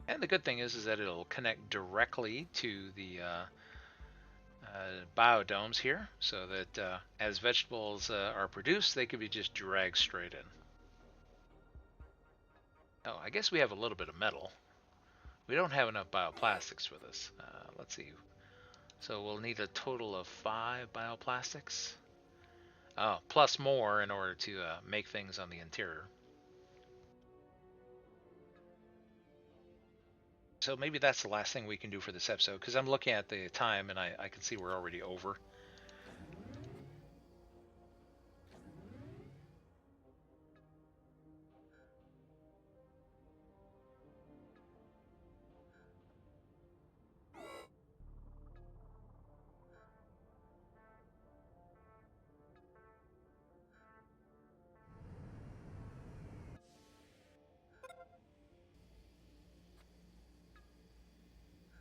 And the good thing is that it'll connect directly to the biodomes here, so that as vegetables are produced, they can be just dragged straight in. Oh, I guess we have a little bit of metal. We don't have enough bioplastics for this. Let's see. So we'll need a total of 5 bioplastics. Oh, plus more in order to make things on the interior. So maybe that's the last thing we can do for this episode, because I'm looking at the time and I can see we're already over.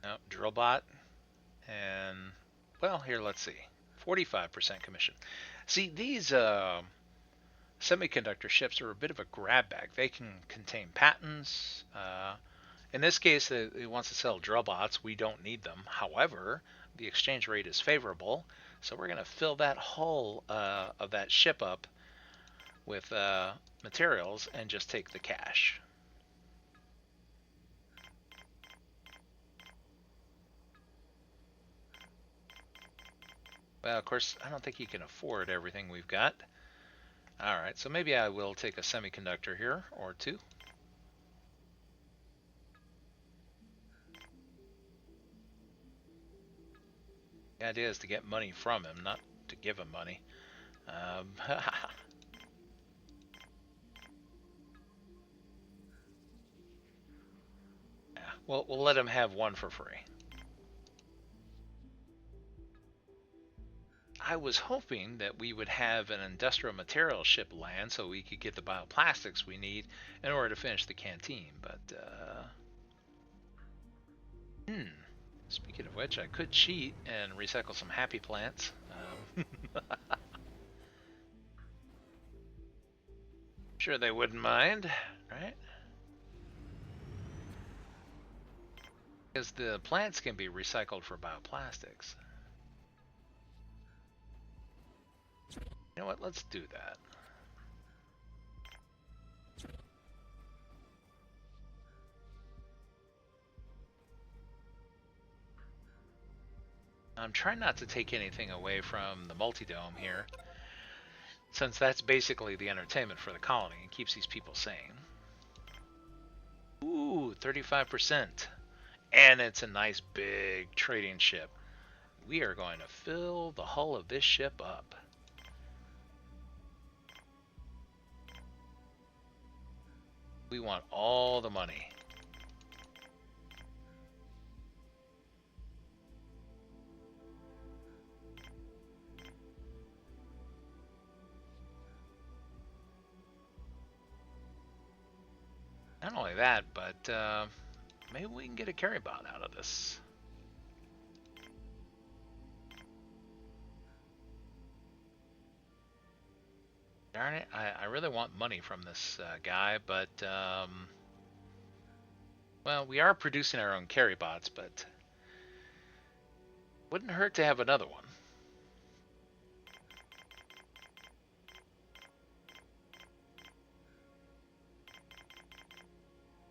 No, Drillbot. And, well, here, let's see. 45% commission. See, these semiconductor ships are a bit of a grab bag. They can contain patents. In this case, it wants to sell Drillbots. We don't need them. However, the exchange rate is favorable, so we're going to fill that hull of that ship up with materials and just take the cash. Well, of course, I don't think he can afford everything we've got. Alright, so maybe I will take a semiconductor here, or two. The idea is to get money from him, not to give him money. Yeah, we'll let him have one for free. I was hoping that we would have an industrial material ship land so we could get the bioplastics we need in order to finish the canteen, but speaking of which, I could cheat and recycle some happy plants. Sure they wouldn't mind, right? Because the plants can be recycled for bioplastics. You know what? Let's do that. I'm trying not to take anything away from the multi-dome here, since that's basically the entertainment for the colony and keeps these people sane. Ooh, 35%. And it's a nice big trading ship. We are going to fill the hull of this ship up. We want all the money. I not only that, but maybe we can get a carry bot out of this. Darn it, I really want money from this guy, but well, we are producing our own carry bots, but wouldn't hurt to have another one.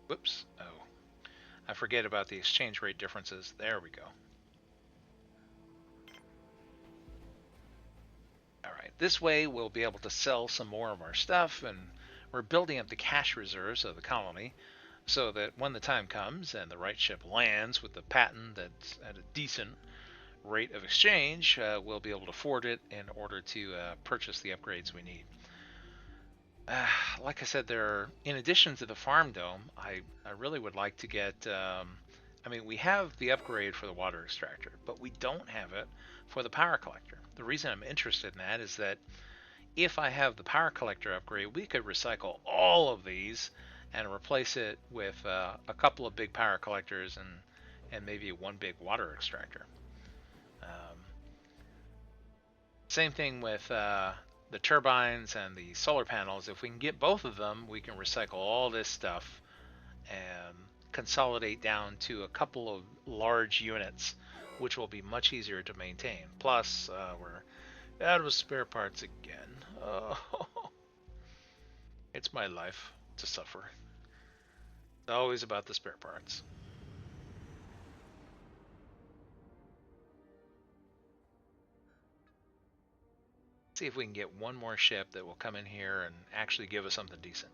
Whoops. Oh, I forget about the exchange rate differences. There we go. Alright, this way we'll be able to sell some more of our stuff, and we're building up the cash reserves of the colony so that when the time comes and the right ship lands with the patent that's at a decent rate of exchange, we'll be able to afford it in order to purchase the upgrades we need. Like I said, in addition to the farm dome, I really would like to get, I mean, we have the upgrade for the water extractor, but we don't have it for the power collector. The reason I'm interested in that is that if I have the power collector upgrade, we could recycle all of these and replace it with a couple of big power collectors and maybe one big water extractor. Same thing with the turbines and the solar panels. If we can get both of them, we can recycle all this stuff and consolidate down to a couple of large units, which will be much easier to maintain. Plus, we're out of spare parts again. Oh, it's my life to suffer. It's always about the spare parts. See if we can get one more ship that will come in here and actually give us something decent.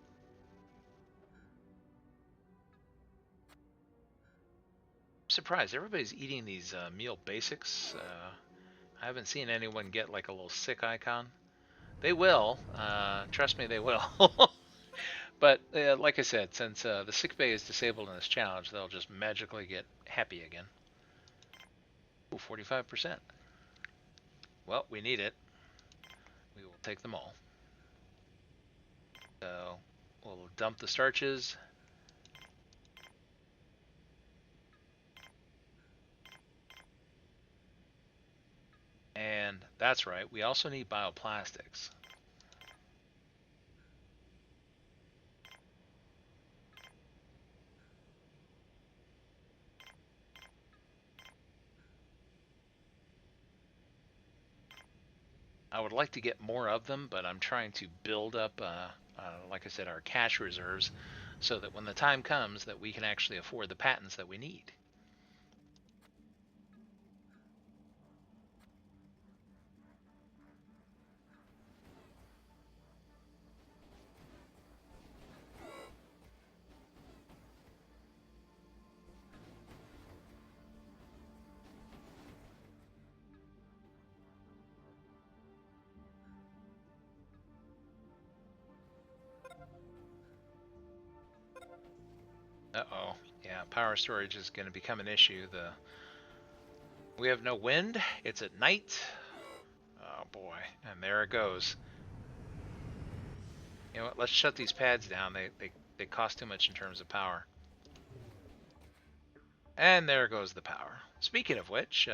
I'm surprised everybody's eating these meal basics. I haven't seen anyone get like a little sick icon. They will. Trust me, they will. But like I said, since the sick bay is disabled in this challenge, they'll just magically get happy again. Ooh, 45%. Well, we need it. We will take them all. So we'll dump the starches. And that's right, we also need bioplastics. I would like to get more of them, but I'm trying to build up, like I said, our cash reserves so that when the time comes that we can actually afford the patents that we need. Uh-oh. Yeah, power storage is going to become an issue. We have no wind. It's at night. Oh boy. And there it goes. You know what? Let's shut these pads down. They cost too much in terms of power. And there goes the power. Speaking of which,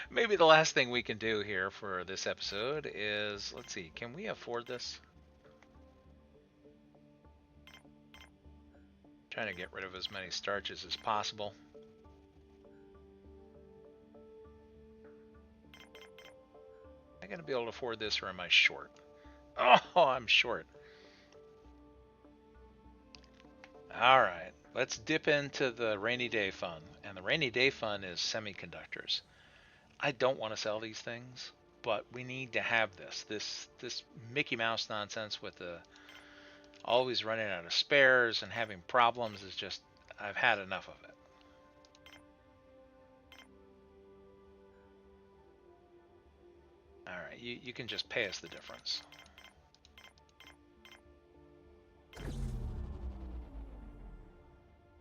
maybe the last thing we can do here for this episode is, let's see, can we afford this? Trying to get rid of as many starches as possible. Am I going to be able to afford this, or am I short? Oh, I'm short. Alright, let's dip into the rainy day fund. And the rainy day fund is semiconductors. I don't want to sell these things, but we need to have this Mickey Mouse nonsense with the always running out of spares and having problems is just, I've had enough of it. Alright, you can just pay us the difference.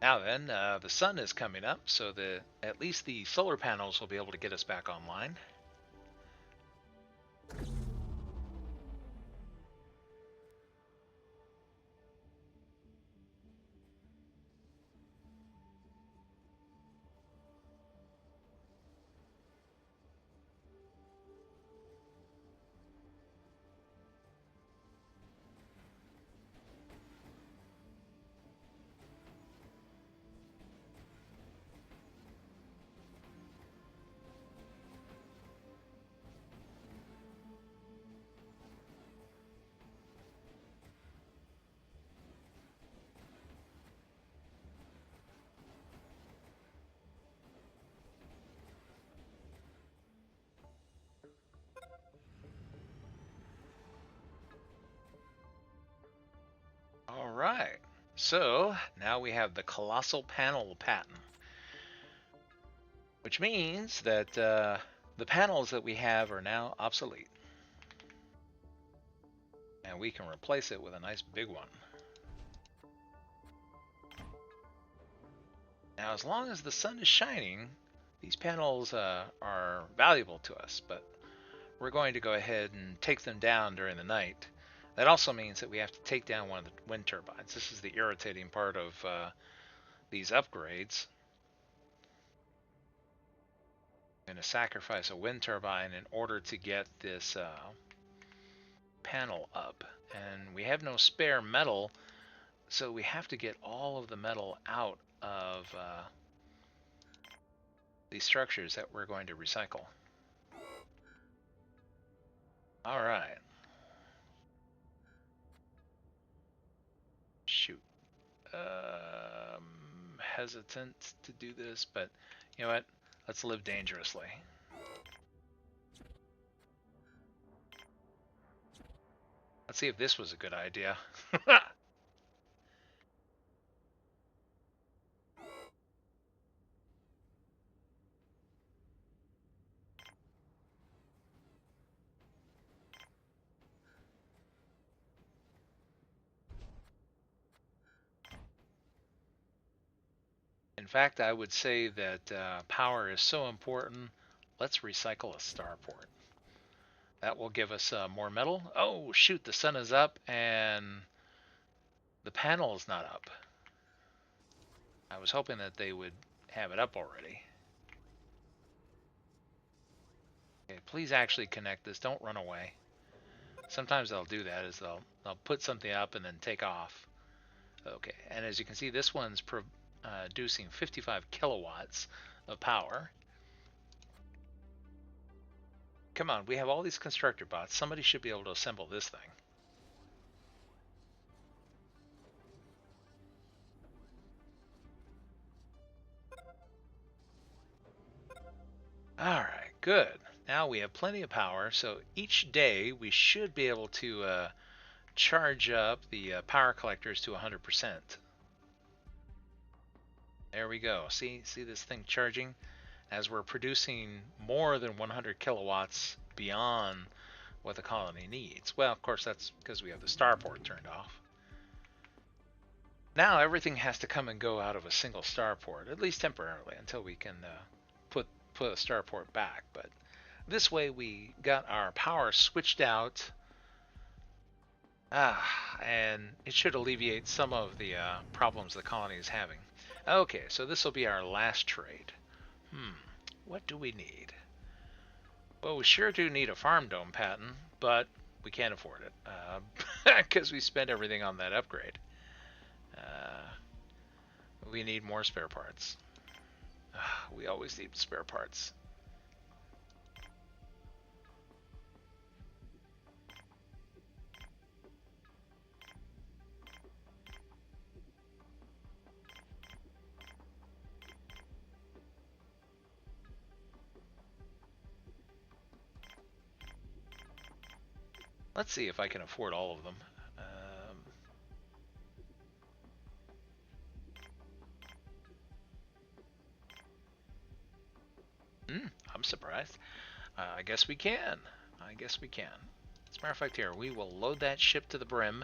Now then, the sun is coming up, so at least the solar panels will be able to get us back online. right. So now we have the colossal panel pattern, which means that the panels that we have are now obsolete. And we can replace it with a nice big one. Now, as long as the sun is shining, these panels are valuable to us, but we're going to go ahead and take them down during the night. That also means that we have to take down one of the wind turbines. This is the irritating part of these upgrades. I'm going to sacrifice a wind turbine in order to get this panel up. And we have no spare metal, so we have to get all of the metal out of these structures that we're going to recycle. All right. Shoot. Hesitant to do this, but you know what? Let's live dangerously. Let's see if this was a good idea. In fact, I would say that power is so important. Let's recycle a starport. That will give us more metal. Oh, shoot, the sun is up and the panel is not up. I was hoping that they would have it up already. Okay, please actually connect this. Don't run away. Sometimes they'll do that, is they'll put something up and then take off. Okay, and as you can see, this one's producing 55 kilowatts of power. Come on, we have all these constructor bots. Somebody should be able to assemble this thing. All right, good. Now we have plenty of power, so each day we should be able to charge up the power collectors to 100%. There we go. See this thing charging as we're producing more than 100 kilowatts beyond what the colony needs. Well, of course, that's because we have the starport turned off. Now everything has to come and go out of a single starport, at least temporarily, until we can put a starport back. But this way we got our power switched out, and it should alleviate some of the problems the colony is having. Okay, so this will be our last trade. What do we need? Well, we sure do need a farm dome patent, but we can't afford it because we spent everything on that upgrade. We need more spare parts. We always need spare parts. Let's see if I can afford all of them. I'm surprised. I guess we can. I guess we can. As a matter of fact, here, we will load that ship to the brim.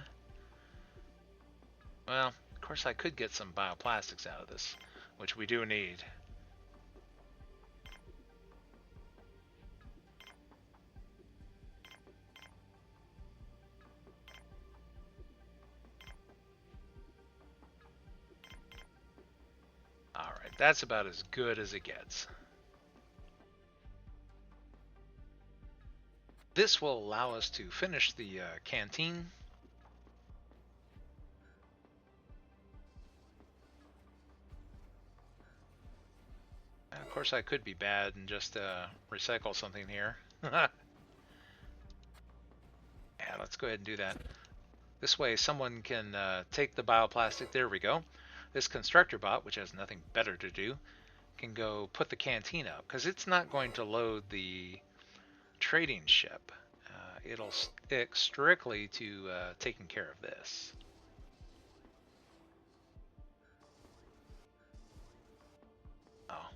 Well, of course, I could get some bioplastics out of this, which we do need. Alright, that's about as good as it gets. This will allow us to finish the canteen. Of course, I could be bad and just recycle something here. Yeah, let's go ahead and do that. This way someone can take the bioplastic. There we go. This constructor bot, which has nothing better to do, can go put the canteen up, because it's not going to load the trading ship. It'll stick strictly to taking care of this.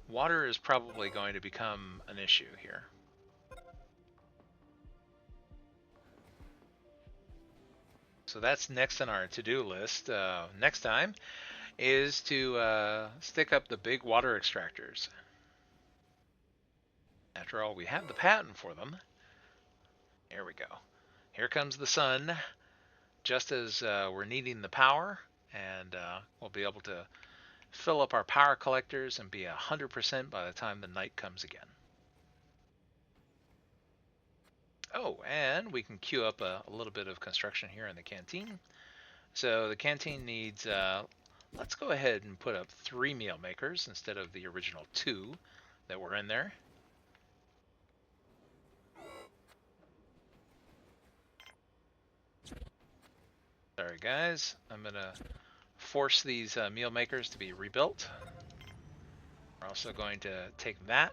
water is probably going to become an issue here. So that's next on our to-do list. Next time is to stick up the big water extractors. After all, we have the patent for them. Here we go. Here comes the sun, just as we're needing the power, and we'll be able to fill up our power collectors and be 100% by the time the night comes again. Oh, and we can queue up a little bit of construction here in the canteen. So the canteen needs, let's go ahead and put up 3 meal makers instead of the original 2 that were in there. Sorry guys, I'm gonna force these meal makers to be rebuilt. We're also going to take that,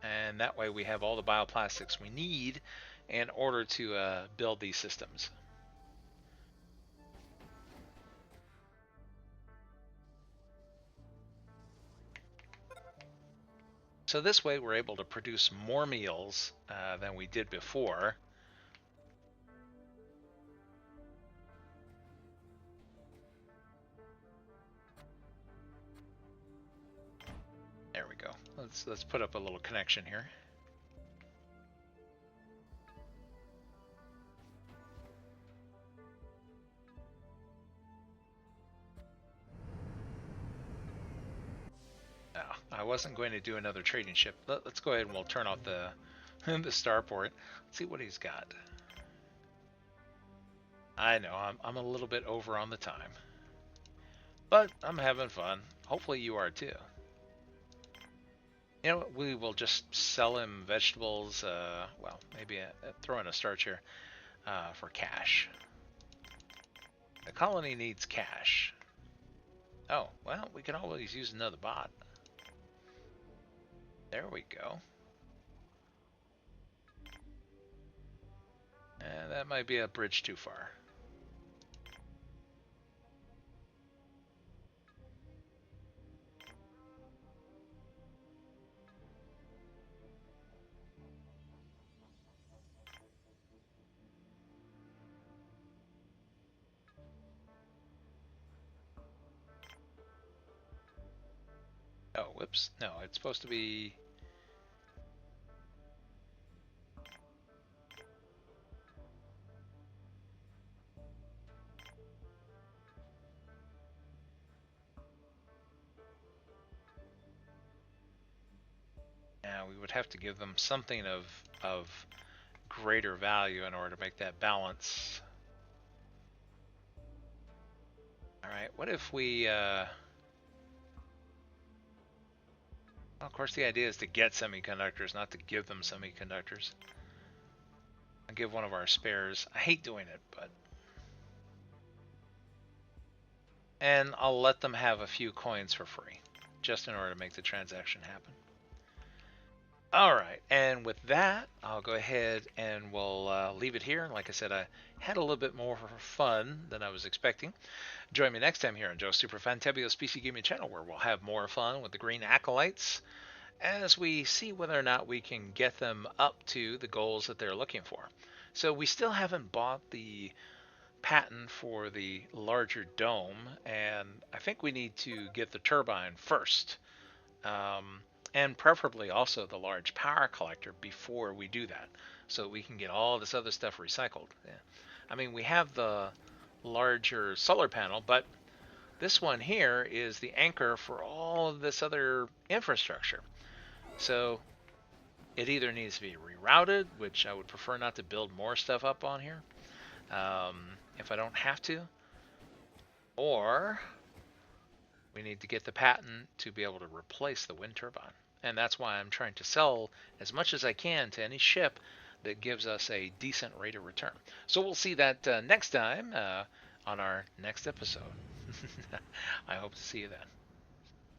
and that way we have all the bioplastics we need in order to build these systems. So this way we're able to produce more meals than we did before. There we go. Let's put up a little connection here. No, I wasn't going to do another trading ship. Let's go ahead and we'll turn off the the starport. Let's see what he's got. I know I'm a little bit over on the time, but I'm having fun. Hopefully you are too. You know, we will just sell him vegetables. Well, maybe throw in a starch here for cash. The colony needs cash. Oh, well, we can always use another bot. There we go. And that might be a bridge too far. Oh, whoops. No, it's supposed to be... Now, we would have to give them something of greater value in order to make that balance. Alright, what if we... Well, of course, the idea is to get semiconductors, not to give them semiconductors. I'll give one of our spares. I hate doing it, but... And I'll let them have a few coins for free, just in order to make the transaction happen. Alright, and with that, I'll go ahead and we'll leave it here. Like I said, I had a little bit more fun than I was expecting. Join me next time here on Joe Superfantabulous PC Gaming Channel, where we'll have more fun with the green Acolytes as we see whether or not we can get them up to the goals that they're looking for. So we still haven't bought the patent for the larger dome, and I think we need to get the turbine first. And preferably also the large power collector before we do that, so we can get all this other stuff recycled. Yeah. I mean, we have the larger solar panel, but this one here is the anchor for all of this other infrastructure. So it either needs to be rerouted, which I would prefer not to build more stuff up on here if I don't have to, or we need to get the patent to be able to replace the wind turbine. And that's why I'm trying to sell as much as I can to any ship that gives us a decent rate of return. So we'll see that next time on our next episode. I hope to see you then.